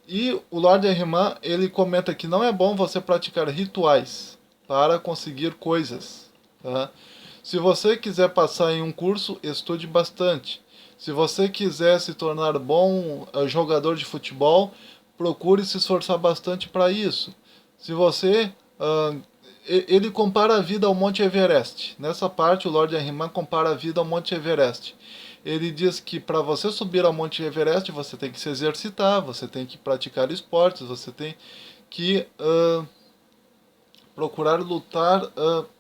E o Lord Ahriman, ele comenta que não é bom você praticar rituais para conseguir coisas. Tá? Se você quiser passar em um curso, estude bastante. Se você quiser se tornar bom jogador de futebol, procure se esforçar bastante para isso. Se você ele compara a vida ao Monte Everest. Nessa parte, o Lord Ahriman compara a vida ao Monte Everest. Ele diz que para você subir ao Monte Everest, você tem que se exercitar, você tem que praticar esportes, você tem que procurar lutar,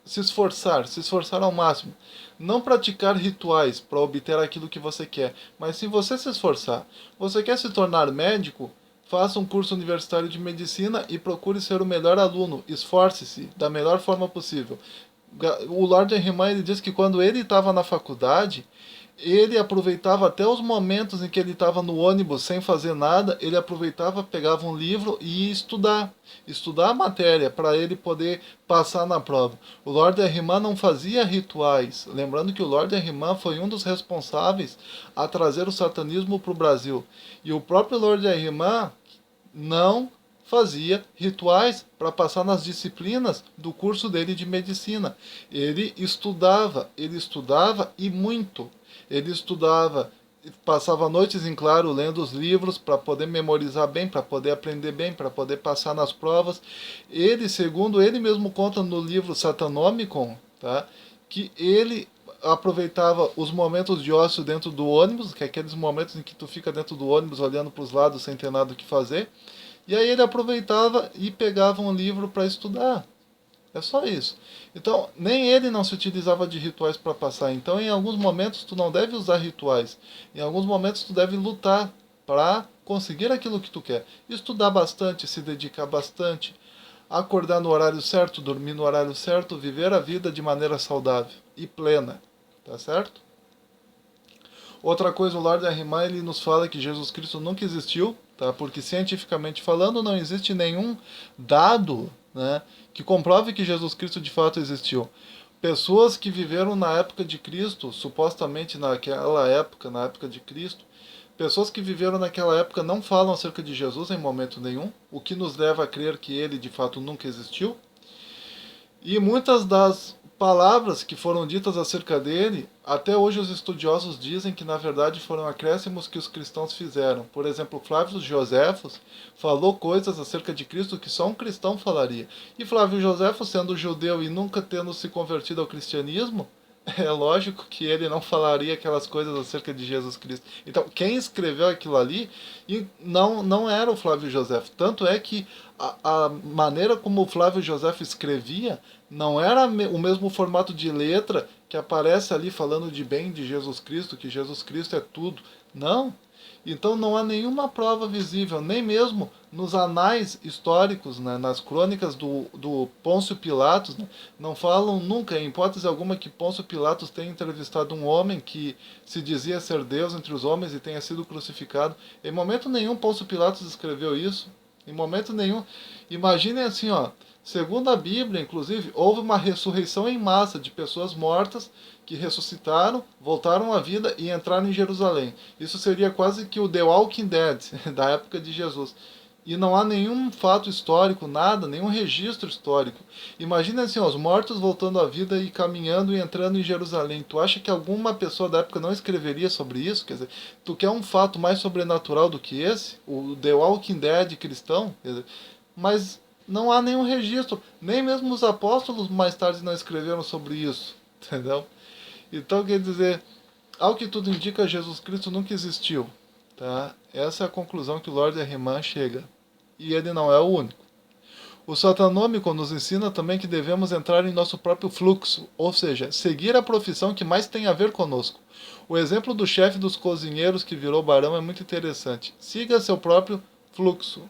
se esforçar ao máximo. Não praticar rituais para obter aquilo que você quer, mas se você se esforçar. Você quer se tornar médico? Faça um curso universitário de medicina e procure ser o melhor aluno. Esforce-se da melhor forma possível. O Lord Ahriman, ele diz que quando ele estava na faculdade, ele aproveitava até os momentos em que ele estava no ônibus sem fazer nada, ele aproveitava, pegava um livro e ia estudar a matéria para ele poder passar na prova. O Lord Ahriman não fazia rituais, lembrando que o Lord Ahriman foi um dos responsáveis a trazer o satanismo para o Brasil. E o próprio Lord Ahriman não fazia rituais para passar nas disciplinas do curso dele de medicina. Ele estudava e muito. Ele estudava, passava noites em claro lendo os livros para poder memorizar bem, para poder aprender bem, para poder passar nas provas. Ele, segundo ele mesmo conta no livro Satanomicon, tá, que ele aproveitava os momentos de ócio dentro do ônibus, que é aqueles momentos em que tu fica dentro do ônibus olhando para os lados sem ter nada o que fazer, e aí ele aproveitava e pegava um livro para estudar. É só isso. Então, nem ele não se utilizava de rituais para passar. Então, em alguns momentos, tu não deve usar rituais. Em alguns momentos, tu deve lutar para conseguir aquilo que tu quer. Estudar bastante, se dedicar bastante, acordar no horário certo, dormir no horário certo, viver a vida de maneira saudável e plena. Tá certo? Outra coisa, o Lord Ahriman, ele nos fala que Jesus Cristo nunca existiu, tá? Porque cientificamente falando, não existe nenhum dado, né, que comprove que Jesus Cristo de fato existiu. Pessoas que viveram na época de Cristo, supostamente naquela época, na época de Cristo, pessoas que viveram naquela época não falam acerca de Jesus em momento nenhum, o que nos leva a crer que ele de fato nunca existiu. E muitas das palavras que foram ditas acerca dele, até hoje os estudiosos dizem que na verdade foram acréscimos que os cristãos fizeram. Por exemplo, Flávio Joséfos falou coisas acerca de Cristo que só um cristão falaria. E Flávio Joséfos, sendo judeu e nunca tendo se convertido ao cristianismo, é lógico que ele não falaria aquelas coisas acerca de Jesus Cristo. Então, quem escreveu aquilo ali não era o Flávio Joséfo. Tanto é que a maneira como o Flávio Joséfo escrevia não era o mesmo formato de letra que aparece ali falando de bem de Jesus Cristo, que Jesus Cristo é tudo. Não. Então não há nenhuma prova visível, nem mesmo nos anais históricos, né, nas crônicas do Pôncio Pilatos, né, não falam nunca, em hipótese alguma, que Pôncio Pilatos tenha entrevistado um homem que se dizia ser Deus entre os homens e tenha sido crucificado. Em momento nenhum Pôncio Pilatos escreveu isso. Em momento nenhum. Imaginem assim, ó. Segundo a Bíblia, inclusive, houve uma ressurreição em massa de pessoas mortas que ressuscitaram, voltaram à vida e entraram em Jerusalém. Isso seria quase que o The Walking Dead da época de Jesus. E não há nenhum fato histórico, nada, nenhum registro histórico. Imagina assim, ó, os mortos voltando à vida e caminhando e entrando em Jerusalém. Tu acha que alguma pessoa da época não escreveria sobre isso? Quer dizer, tu quer um fato mais sobrenatural do que esse? O The Walking Dead cristão? Quer dizer, mas não há nenhum registro. Nem mesmo os apóstolos mais tarde não escreveram sobre isso. Entendeu? Então, quer dizer, ao que tudo indica, Jesus Cristo nunca existiu. Tá? Essa é a conclusão que o Lord Ahriman chega. E ele não é o único. O Satanômico nos ensina também que devemos entrar em nosso próprio fluxo, ou seja, seguir a profissão que mais tem a ver conosco. O exemplo do chefe dos cozinheiros que virou barão é muito interessante. Siga seu próprio fluxo.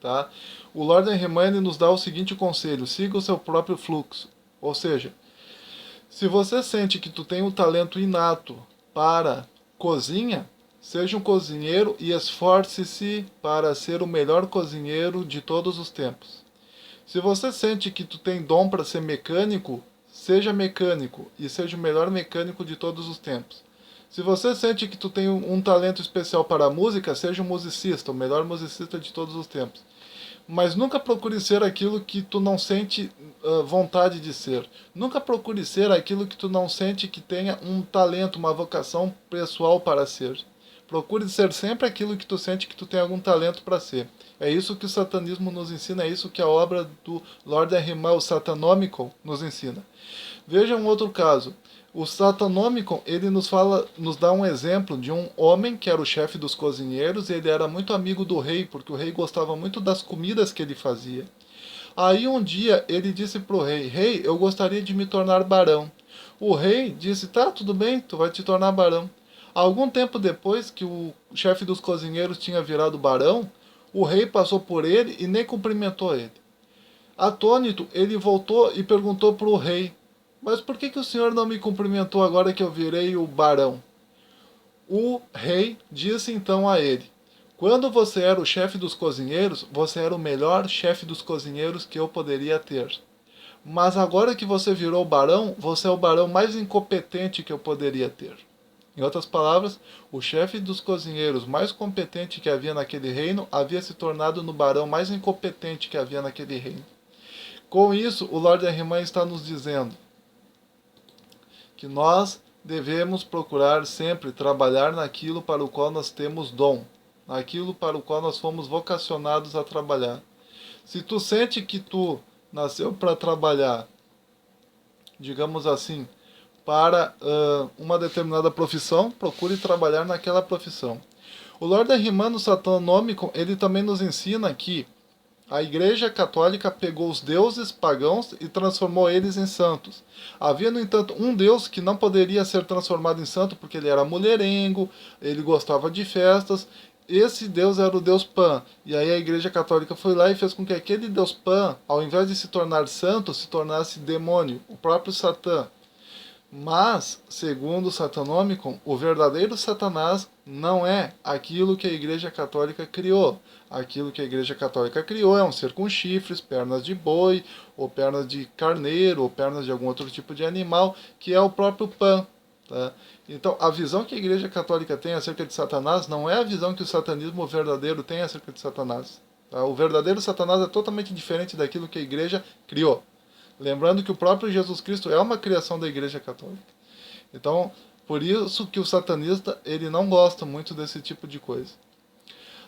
Tá? O Lord Ahriman nos dá o seguinte conselho: siga o seu próprio fluxo. Ou seja, se você sente que tu tem um talento inato para cozinha, seja um cozinheiro e esforce-se para ser o melhor cozinheiro de todos os tempos. Se você sente que tu tem dom para ser mecânico, seja mecânico e seja o melhor mecânico de todos os tempos. Se você sente que tu tem um talento especial para a música, seja um musicista, o melhor musicista de todos os tempos. Mas nunca procure ser aquilo que tu não sente vontade de ser. Nunca procure ser aquilo que tu não sente que tenha um talento, uma vocação pessoal para ser. Procure ser sempre aquilo que tu sente que tu tem algum talento para ser. É isso que o satanismo nos ensina, é isso que a obra do Lord Herriman, o Satanomicon, nos ensina. Veja um outro caso. O Satanomicon, ele nos dá um exemplo de um homem que era o chefe dos cozinheiros, e ele era muito amigo do rei, porque o rei gostava muito das comidas que ele fazia. Aí um dia ele disse para o rei: Rei, eu gostaria de me tornar barão. O rei disse: Tá, tudo bem, tu vai te tornar barão. Algum tempo depois que o chefe dos cozinheiros tinha virado barão, o rei passou por ele e nem cumprimentou ele. Atônito, ele voltou e perguntou para o rei: Mas por que o senhor não me cumprimentou agora que eu virei o barão? O rei disse então a ele: Quando você era o chefe dos cozinheiros, você era o melhor chefe dos cozinheiros que eu poderia ter. Mas agora que você virou barão, você é o barão mais incompetente que eu poderia ter. Em outras palavras, o chefe dos cozinheiros mais competente que havia naquele reino havia se tornado no barão mais incompetente que havia naquele reino. Com isso, o Lord Herriman está nos dizendo que nós devemos procurar sempre trabalhar naquilo para o qual nós temos dom, naquilo para o qual nós fomos vocacionados a trabalhar. Se tu sente que tu nasceu para trabalhar, digamos assim, para uma determinada profissão, procure trabalhar naquela profissão. O Lord Herriman no Satanômico, ele também nos ensina que a Igreja Católica pegou os deuses pagãos e transformou eles em santos. Havia, no entanto, um deus que não poderia ser transformado em santo porque ele era mulherengo, ele gostava de festas. Esse deus era o deus Pan. E aí a Igreja Católica foi lá e fez com que aquele deus Pan, ao invés de se tornar santo, se tornasse demônio, o próprio Satã. Mas, segundo o Satanomicon, o verdadeiro Satanás não é aquilo que a Igreja Católica criou. Aquilo que a Igreja Católica criou é um ser com chifres, pernas de boi, ou pernas de carneiro, ou pernas de algum outro tipo de animal, que é o próprio Pan. Tá? Então, a visão que a Igreja Católica tem acerca de Satanás não é a visão que o satanismo verdadeiro tem acerca de Satanás. Tá? O verdadeiro Satanás é totalmente diferente daquilo que a Igreja criou. Lembrando que o próprio Jesus Cristo é uma criação da Igreja Católica. Então, por isso que o satanista ele não gosta muito desse tipo de coisa.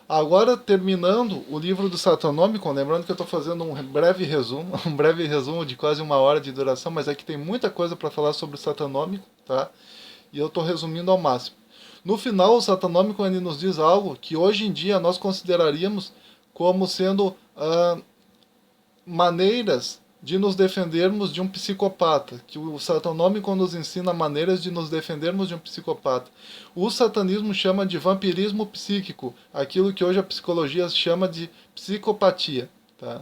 Agora, terminando o livro do Satanômico, lembrando que eu estou fazendo um breve resumo de quase 1 hora de duração, mas é que tem muita coisa para falar sobre o Satanômico, tá? E eu estou resumindo ao máximo. No final, o Satanômico ele nos diz algo que hoje em dia nós consideraríamos como sendo maneiras de nos defendermos de um psicopata, que o Satanômico nos ensina maneiras de nos defendermos de um psicopata. O satanismo chama de vampirismo psíquico, aquilo que hoje a psicologia chama de psicopatia. Tá?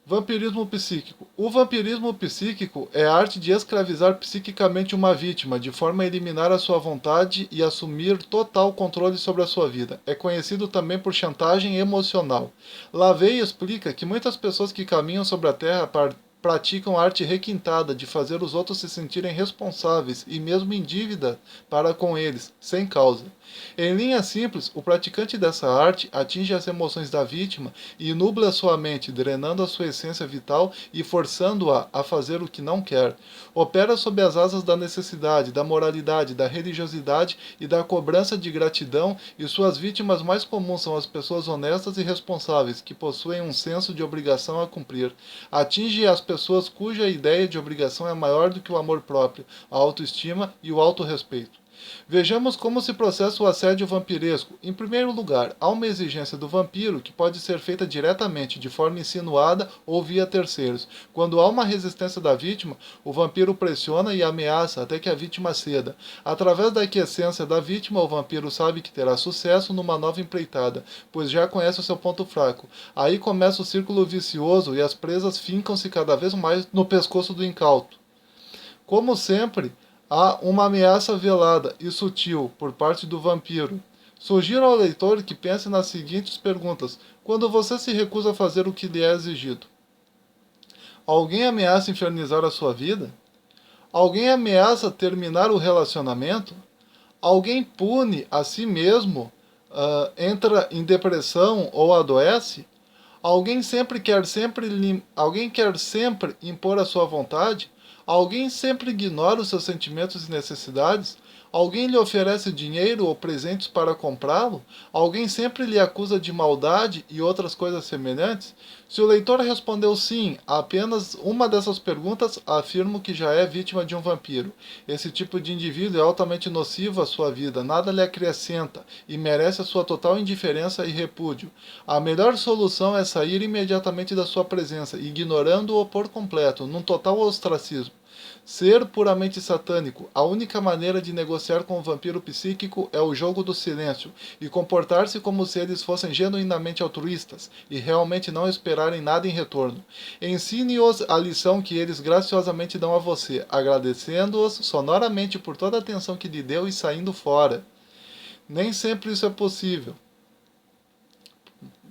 Vampirismo psíquico. O vampirismo psíquico é a arte de escravizar psiquicamente uma vítima, de forma a eliminar a sua vontade e assumir total controle sobre a sua vida. É conhecido também por chantagem emocional. Lavey explica que muitas pessoas que caminham sobre a Terra praticam a arte requintada de fazer os outros se sentirem responsáveis e mesmo em dívida para com eles, sem causa. Em linhas simples, o praticante dessa arte atinge as emoções da vítima e nubla sua mente, drenando a sua essência vital e forçando-a a fazer o que não quer. Opera sob as asas da necessidade, da moralidade, da religiosidade e da cobrança de gratidão, e suas vítimas mais comuns são as pessoas honestas e responsáveis, que possuem um senso de obrigação a cumprir. Atinge as pessoas cuja ideia de obrigação é maior do que o amor próprio, a autoestima e o autorrespeito. Vejamos como se processa o assédio vampiresco. Em primeiro lugar, há uma exigência do vampiro que pode ser feita diretamente, de forma insinuada ou via terceiros. Quando há uma resistência da vítima, o vampiro pressiona e ameaça até que a vítima ceda. Através da aquiescência da vítima, o vampiro sabe que terá sucesso numa nova empreitada, pois já conhece o seu ponto fraco. Aí começa o círculo vicioso e as presas fincam-se cada vez mais no pescoço do incauto. Como sempre, há uma ameaça velada e sutil por parte do vampiro. Sugiro ao leitor que pense nas seguintes perguntas quando você se recusa a fazer o que lhe é exigido. Alguém ameaça infernizar a sua vida? Alguém ameaça terminar o relacionamento? Alguém pune a si mesmo, entra em depressão ou adoece? Alguém quer sempre impor a sua vontade? Alguém sempre ignora os seus sentimentos e necessidades? Alguém lhe oferece dinheiro ou presentes para comprá-lo? Alguém sempre lhe acusa de maldade e outras coisas semelhantes? Se o leitor respondeu sim a apenas uma dessas perguntas, afirmo que já é vítima de um vampiro. Esse tipo de indivíduo é altamente nocivo à sua vida, nada lhe acrescenta e merece a sua total indiferença e repúdio. A melhor solução é sair imediatamente da sua presença, ignorando-o por completo, num total ostracismo. Ser puramente satânico, a única maneira de negociar com o vampiro psíquico é o jogo do silêncio e comportar-se como se eles fossem genuinamente altruístas e realmente não esperarem nada em retorno. Ensine-os a lição que eles graciosamente dão a você, agradecendo-os sonoramente por toda a atenção que lhe deu e saindo fora. Nem sempre isso é possível,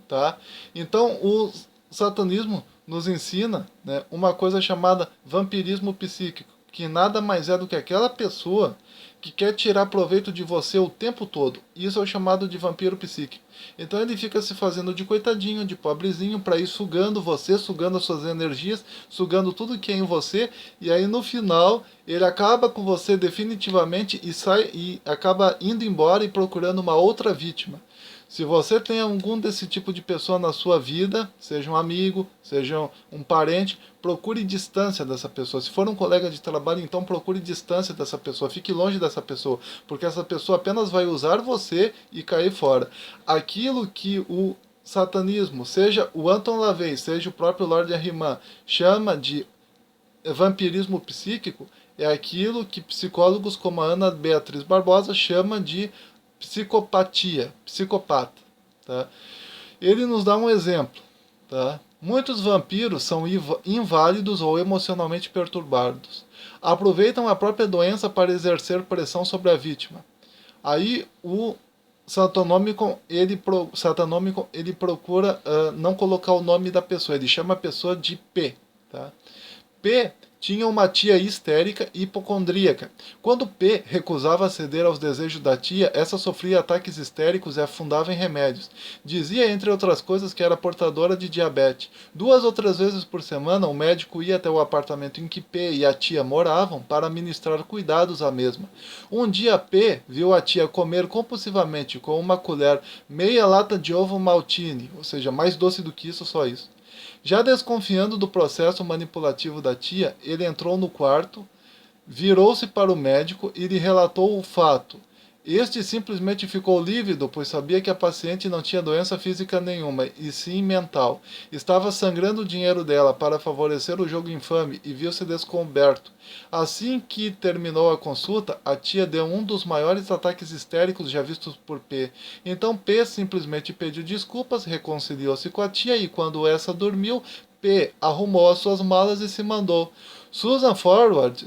tá? Então, o satanismo nos ensina, né, uma coisa chamada vampirismo psíquico, que nada mais é do que aquela pessoa que quer tirar proveito de você o tempo todo. Isso é o chamado de vampiro psíquico. Então ele fica se fazendo de coitadinho, de pobrezinho, para ir sugando você, sugando as suas energias, sugando tudo que é em você, e aí no final ele acaba com você definitivamente e sai e acaba indo embora e procurando uma outra vítima. Se você tem algum desse tipo de pessoa na sua vida, seja um amigo, seja um parente, procure distância dessa pessoa. Se for um colega de trabalho, então procure distância dessa pessoa. Fique longe dessa pessoa, porque essa pessoa apenas vai usar você e cair fora. Aquilo que o satanismo, seja o Anton LaVey, seja o próprio Lord Ahriman, chama de vampirismo psíquico, é aquilo que psicólogos como a Ana Beatriz Barbosa chama de psicopatia, psicopata. Tá? Ele nos dá um exemplo. Tá? Muitos vampiros são inválidos ou emocionalmente perturbados. Aproveitam a própria doença para exercer pressão sobre a vítima. Aí o satanômico ele procura não colocar o nome da pessoa, ele chama a pessoa de P. Tá? P tinha uma tia histérica e hipocondríaca. Quando P recusava ceder aos desejos da tia, essa sofria ataques histéricos e afundava em remédios. Dizia, entre outras coisas, que era portadora de diabetes. 2 ou 3 vezes por semana, o médico ia até o apartamento em que P e a tia moravam para ministrar cuidados à mesma. Um dia P viu a tia comer compulsivamente com uma colher meia lata de ovo maltine, ou seja, mais doce do que isso, só isso. Já desconfiando do processo manipulativo da tia, ele entrou no quarto, virou-se para o médico e lhe relatou o fato. Este simplesmente ficou lívido, pois sabia que a paciente não tinha doença física nenhuma, e sim mental. Estava sangrando o dinheiro dela para favorecer o jogo infame e viu-se descoberto. Assim que terminou a consulta, a tia deu um dos maiores ataques histéricos já vistos por P. Então P simplesmente pediu desculpas, reconciliou-se com a tia e quando essa dormiu, P arrumou as suas malas e se mandou. Susan Forward,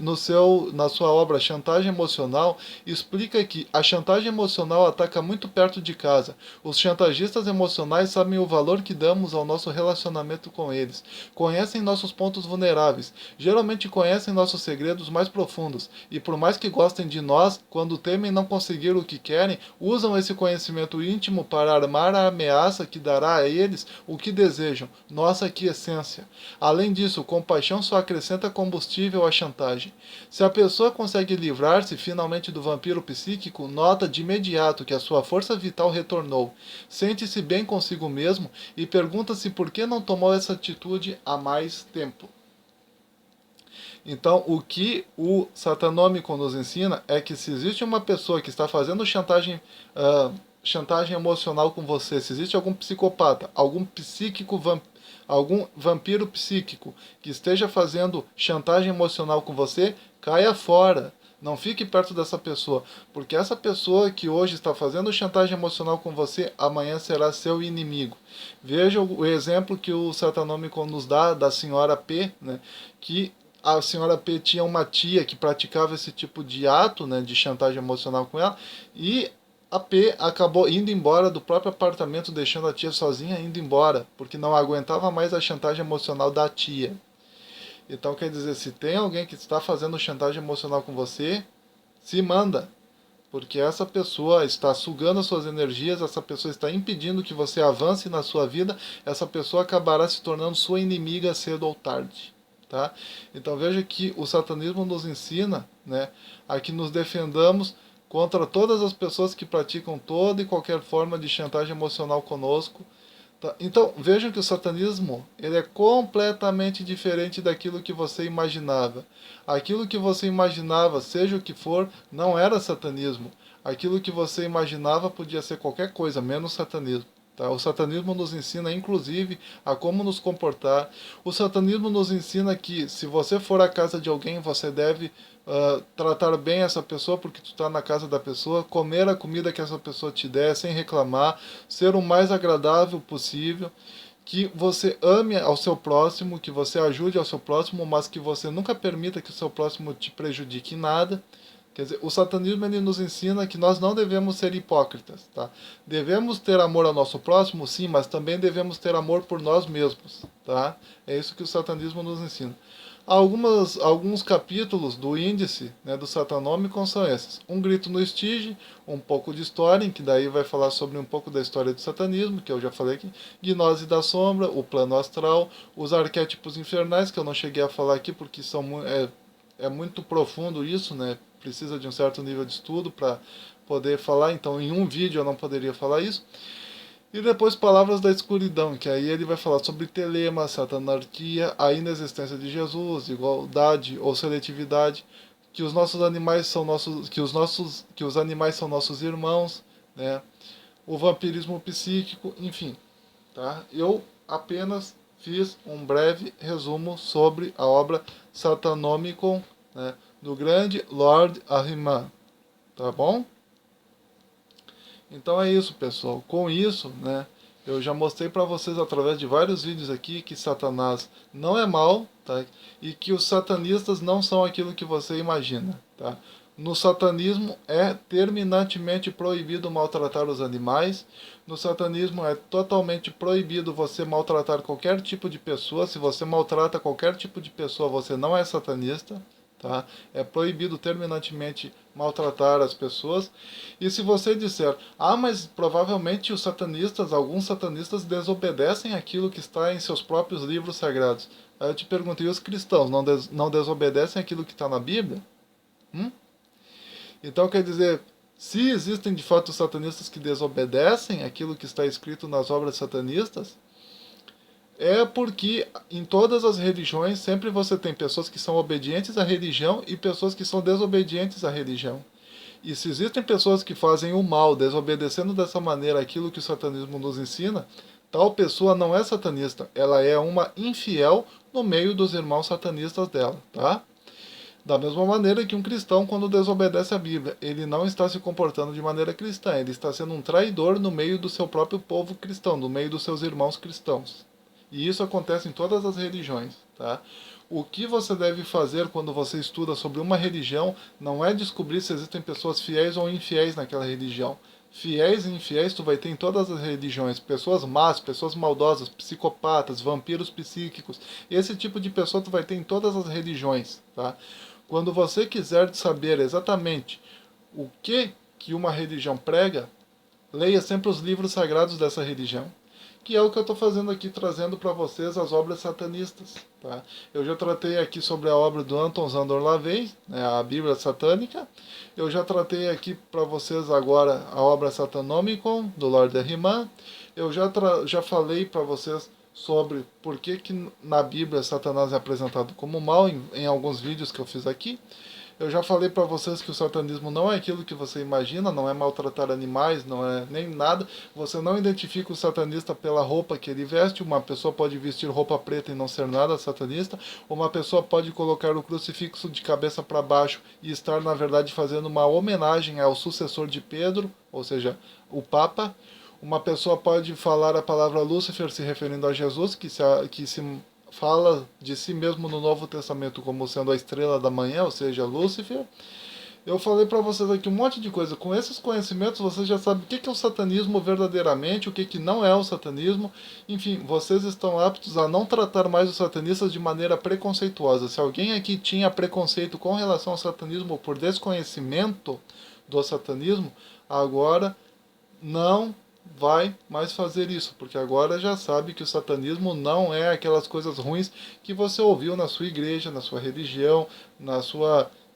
na sua obra Chantagem Emocional, explica que a chantagem emocional ataca muito perto de casa. Os chantagistas emocionais sabem o valor que damos ao nosso relacionamento com eles. Conhecem nossos pontos vulneráveis. Geralmente conhecem nossos segredos mais profundos. E por mais que gostem de nós, quando temem não conseguir o que querem, usam esse conhecimento íntimo para armar a ameaça que dará a eles o que desejam, nossa quiescência. Além disso, compaixão só acrescenta combustível à chantagem. Se a pessoa consegue livrar-se finalmente do vampiro psíquico, nota de imediato que a sua força vital retornou. Sente-se bem consigo mesmo e pergunta-se por que não tomou essa atitude há mais tempo. Então, o que o satanômico nos ensina é que se existe uma pessoa que está fazendo chantagem emocional com você, se existe algum psicopata, algum vampiro psíquico que esteja fazendo chantagem emocional com você, caia fora. Não fique perto dessa pessoa, porque essa pessoa que hoje está fazendo chantagem emocional com você, amanhã será seu inimigo. Veja o exemplo que o satanômico nos dá da senhora P, né, que a senhora P tinha uma tia que praticava esse tipo de ato, né, de chantagem emocional com ela, e a P acabou indo embora do próprio apartamento, deixando a tia sozinha, indo embora, porque não aguentava mais a chantagem emocional da tia. Então, quer dizer, se tem alguém que está fazendo chantagem emocional com você, se manda, porque essa pessoa está sugando as suas energias, essa pessoa está impedindo que você avance na sua vida, essa pessoa acabará se tornando sua inimiga cedo ou tarde. Tá? Então veja que o satanismo nos ensina, né, a que nos defendamos contra todas as pessoas que praticam toda e qualquer forma de chantagem emocional conosco. Tá? Então, vejam que o satanismo ele é completamente diferente daquilo que você imaginava. Aquilo que você imaginava, seja o que for, não era satanismo. Aquilo que você imaginava podia ser qualquer coisa, menos satanismo. Tá? O satanismo nos ensina, inclusive, a como nos comportar. O satanismo nos ensina que, se você for à casa de alguém, você deve tratar bem essa pessoa porque tu está na casa da pessoa, comer a comida que essa pessoa te der sem reclamar, ser o mais agradável possível, que você ame ao seu próximo, que você ajude ao seu próximo, mas que você nunca permita que o seu próximo te prejudique em nada. Quer dizer, o satanismo ele nos ensina que nós não devemos ser hipócritas, tá? Devemos ter amor ao nosso próximo, sim, mas também devemos ter amor por nós mesmos, tá? É isso que o satanismo nos ensina. Alguns capítulos do índice, né, do Satanômicon são esses. Um grito no Estige, um pouco de história, que daí vai falar sobre um pouco da história do satanismo, que eu já falei aqui. Gnose da sombra, o plano astral, os arquétipos infernais, que eu não cheguei a falar aqui porque é muito profundo isso, né? Precisa de um certo nível de estudo para poder falar, então em um vídeo eu não poderia falar isso. E depois Palavras da Escuridão, que aí ele vai falar sobre telema, satanarquia, a inexistência de Jesus, igualdade ou seletividade, que os nossos animais são nossos, que os animais são nossos irmãos, né? O vampirismo psíquico, enfim, tá? Eu apenas fiz um breve resumo sobre a obra Satanomicon, né, do grande Lord Ahriman, tá bom? Então é isso, pessoal. Com isso, né, eu já mostrei para vocês através de vários vídeos aqui que Satanás não é mal, tá? E que os satanistas não são aquilo que você imagina, tá? No satanismo é terminantemente proibido maltratar os animais. No satanismo é totalmente proibido você maltratar qualquer tipo de pessoa. Se você maltrata qualquer tipo de pessoa, você não é satanista. Tá? É proibido terminantemente maltratar as pessoas. E se você disser, mas provavelmente os satanistas, alguns satanistas desobedecem aquilo que está em seus próprios livros sagrados. Aí eu te pergunto, e os cristãos não desobedecem aquilo que está na Bíblia? Hum? Então quer dizer, se existem de fato satanistas que desobedecem aquilo que está escrito nas obras satanistas, é porque em todas as religiões sempre você tem pessoas que são obedientes à religião e pessoas que são desobedientes à religião. E se existem pessoas que fazem o mal, desobedecendo dessa maneira aquilo que o satanismo nos ensina, tal pessoa não é satanista, ela é uma infiel no meio dos irmãos satanistas dela, tá? Da mesma maneira que um cristão, quando desobedece a Bíblia, ele não está se comportando de maneira cristã, ele está sendo um traidor no meio do seu próprio povo cristão, no meio dos seus irmãos cristãos. E isso acontece em todas as religiões, tá? O que você deve fazer quando você estuda sobre uma religião não é descobrir se existem pessoas fiéis ou infiéis naquela religião. Fiéis e infiéis tu vai ter em todas as religiões. Pessoas más, pessoas maldosas, psicopatas, vampiros psíquicos. Esse tipo de pessoa tu vai ter em todas as religiões, tá? Quando você quiser saber exatamente o que uma religião prega, leia sempre os livros sagrados dessa religião, que é o que eu estou fazendo aqui, trazendo para vocês as obras satanistas. Tá? Eu já tratei aqui sobre a obra do Anton Szandor LaVey, né, a Bíblia Satânica. Eu já tratei aqui para vocês agora a obra Satanomicon, do Lord Ahriman. Eu já falei para vocês sobre por que na Bíblia Satanás é apresentado como mal, em alguns vídeos que eu fiz aqui. Eu já falei para vocês que o satanismo não é aquilo que você imagina, não é maltratar animais, não é nem nada. Você não identifica o satanista pela roupa que ele veste. Uma pessoa pode vestir roupa preta e não ser nada satanista. Uma pessoa pode colocar o crucifixo de cabeça para baixo e estar, na verdade, fazendo uma homenagem ao sucessor de Pedro, ou seja, o Papa. Uma pessoa pode falar a palavra Lúcifer se referindo a Jesus, que se fala de si mesmo no Novo Testamento como sendo a estrela da manhã, ou seja, Lúcifer. Eu falei para vocês aqui um monte de coisa. Com esses conhecimentos, vocês já sabem o que é o satanismo verdadeiramente, o que não é o satanismo. Enfim, vocês estão aptos a não tratar mais os satanistas de maneira preconceituosa. Se alguém aqui tinha preconceito com relação ao satanismo por desconhecimento do satanismo, agora não vai mais fazer isso, porque agora já sabe que o satanismo não é aquelas coisas ruins que você ouviu na sua igreja, na sua religião,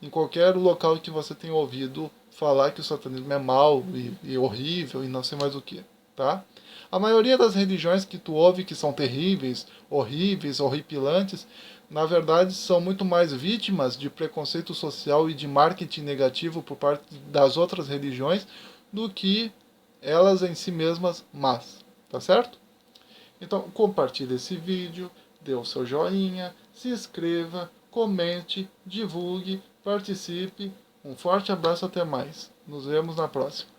em qualquer local que você tenha ouvido falar que o satanismo é mau e horrível e não sei mais o que, tá? A maioria das religiões que tu ouve que são terríveis, horríveis, horripilantes, na verdade são muito mais vítimas de preconceito social e de marketing negativo por parte das outras religiões do que elas em si mesmas más, tá certo? Então compartilhe esse vídeo, dê o seu joinha, se inscreva, comente, divulgue, participe. Um forte abraço, até mais. Nos vemos na próxima.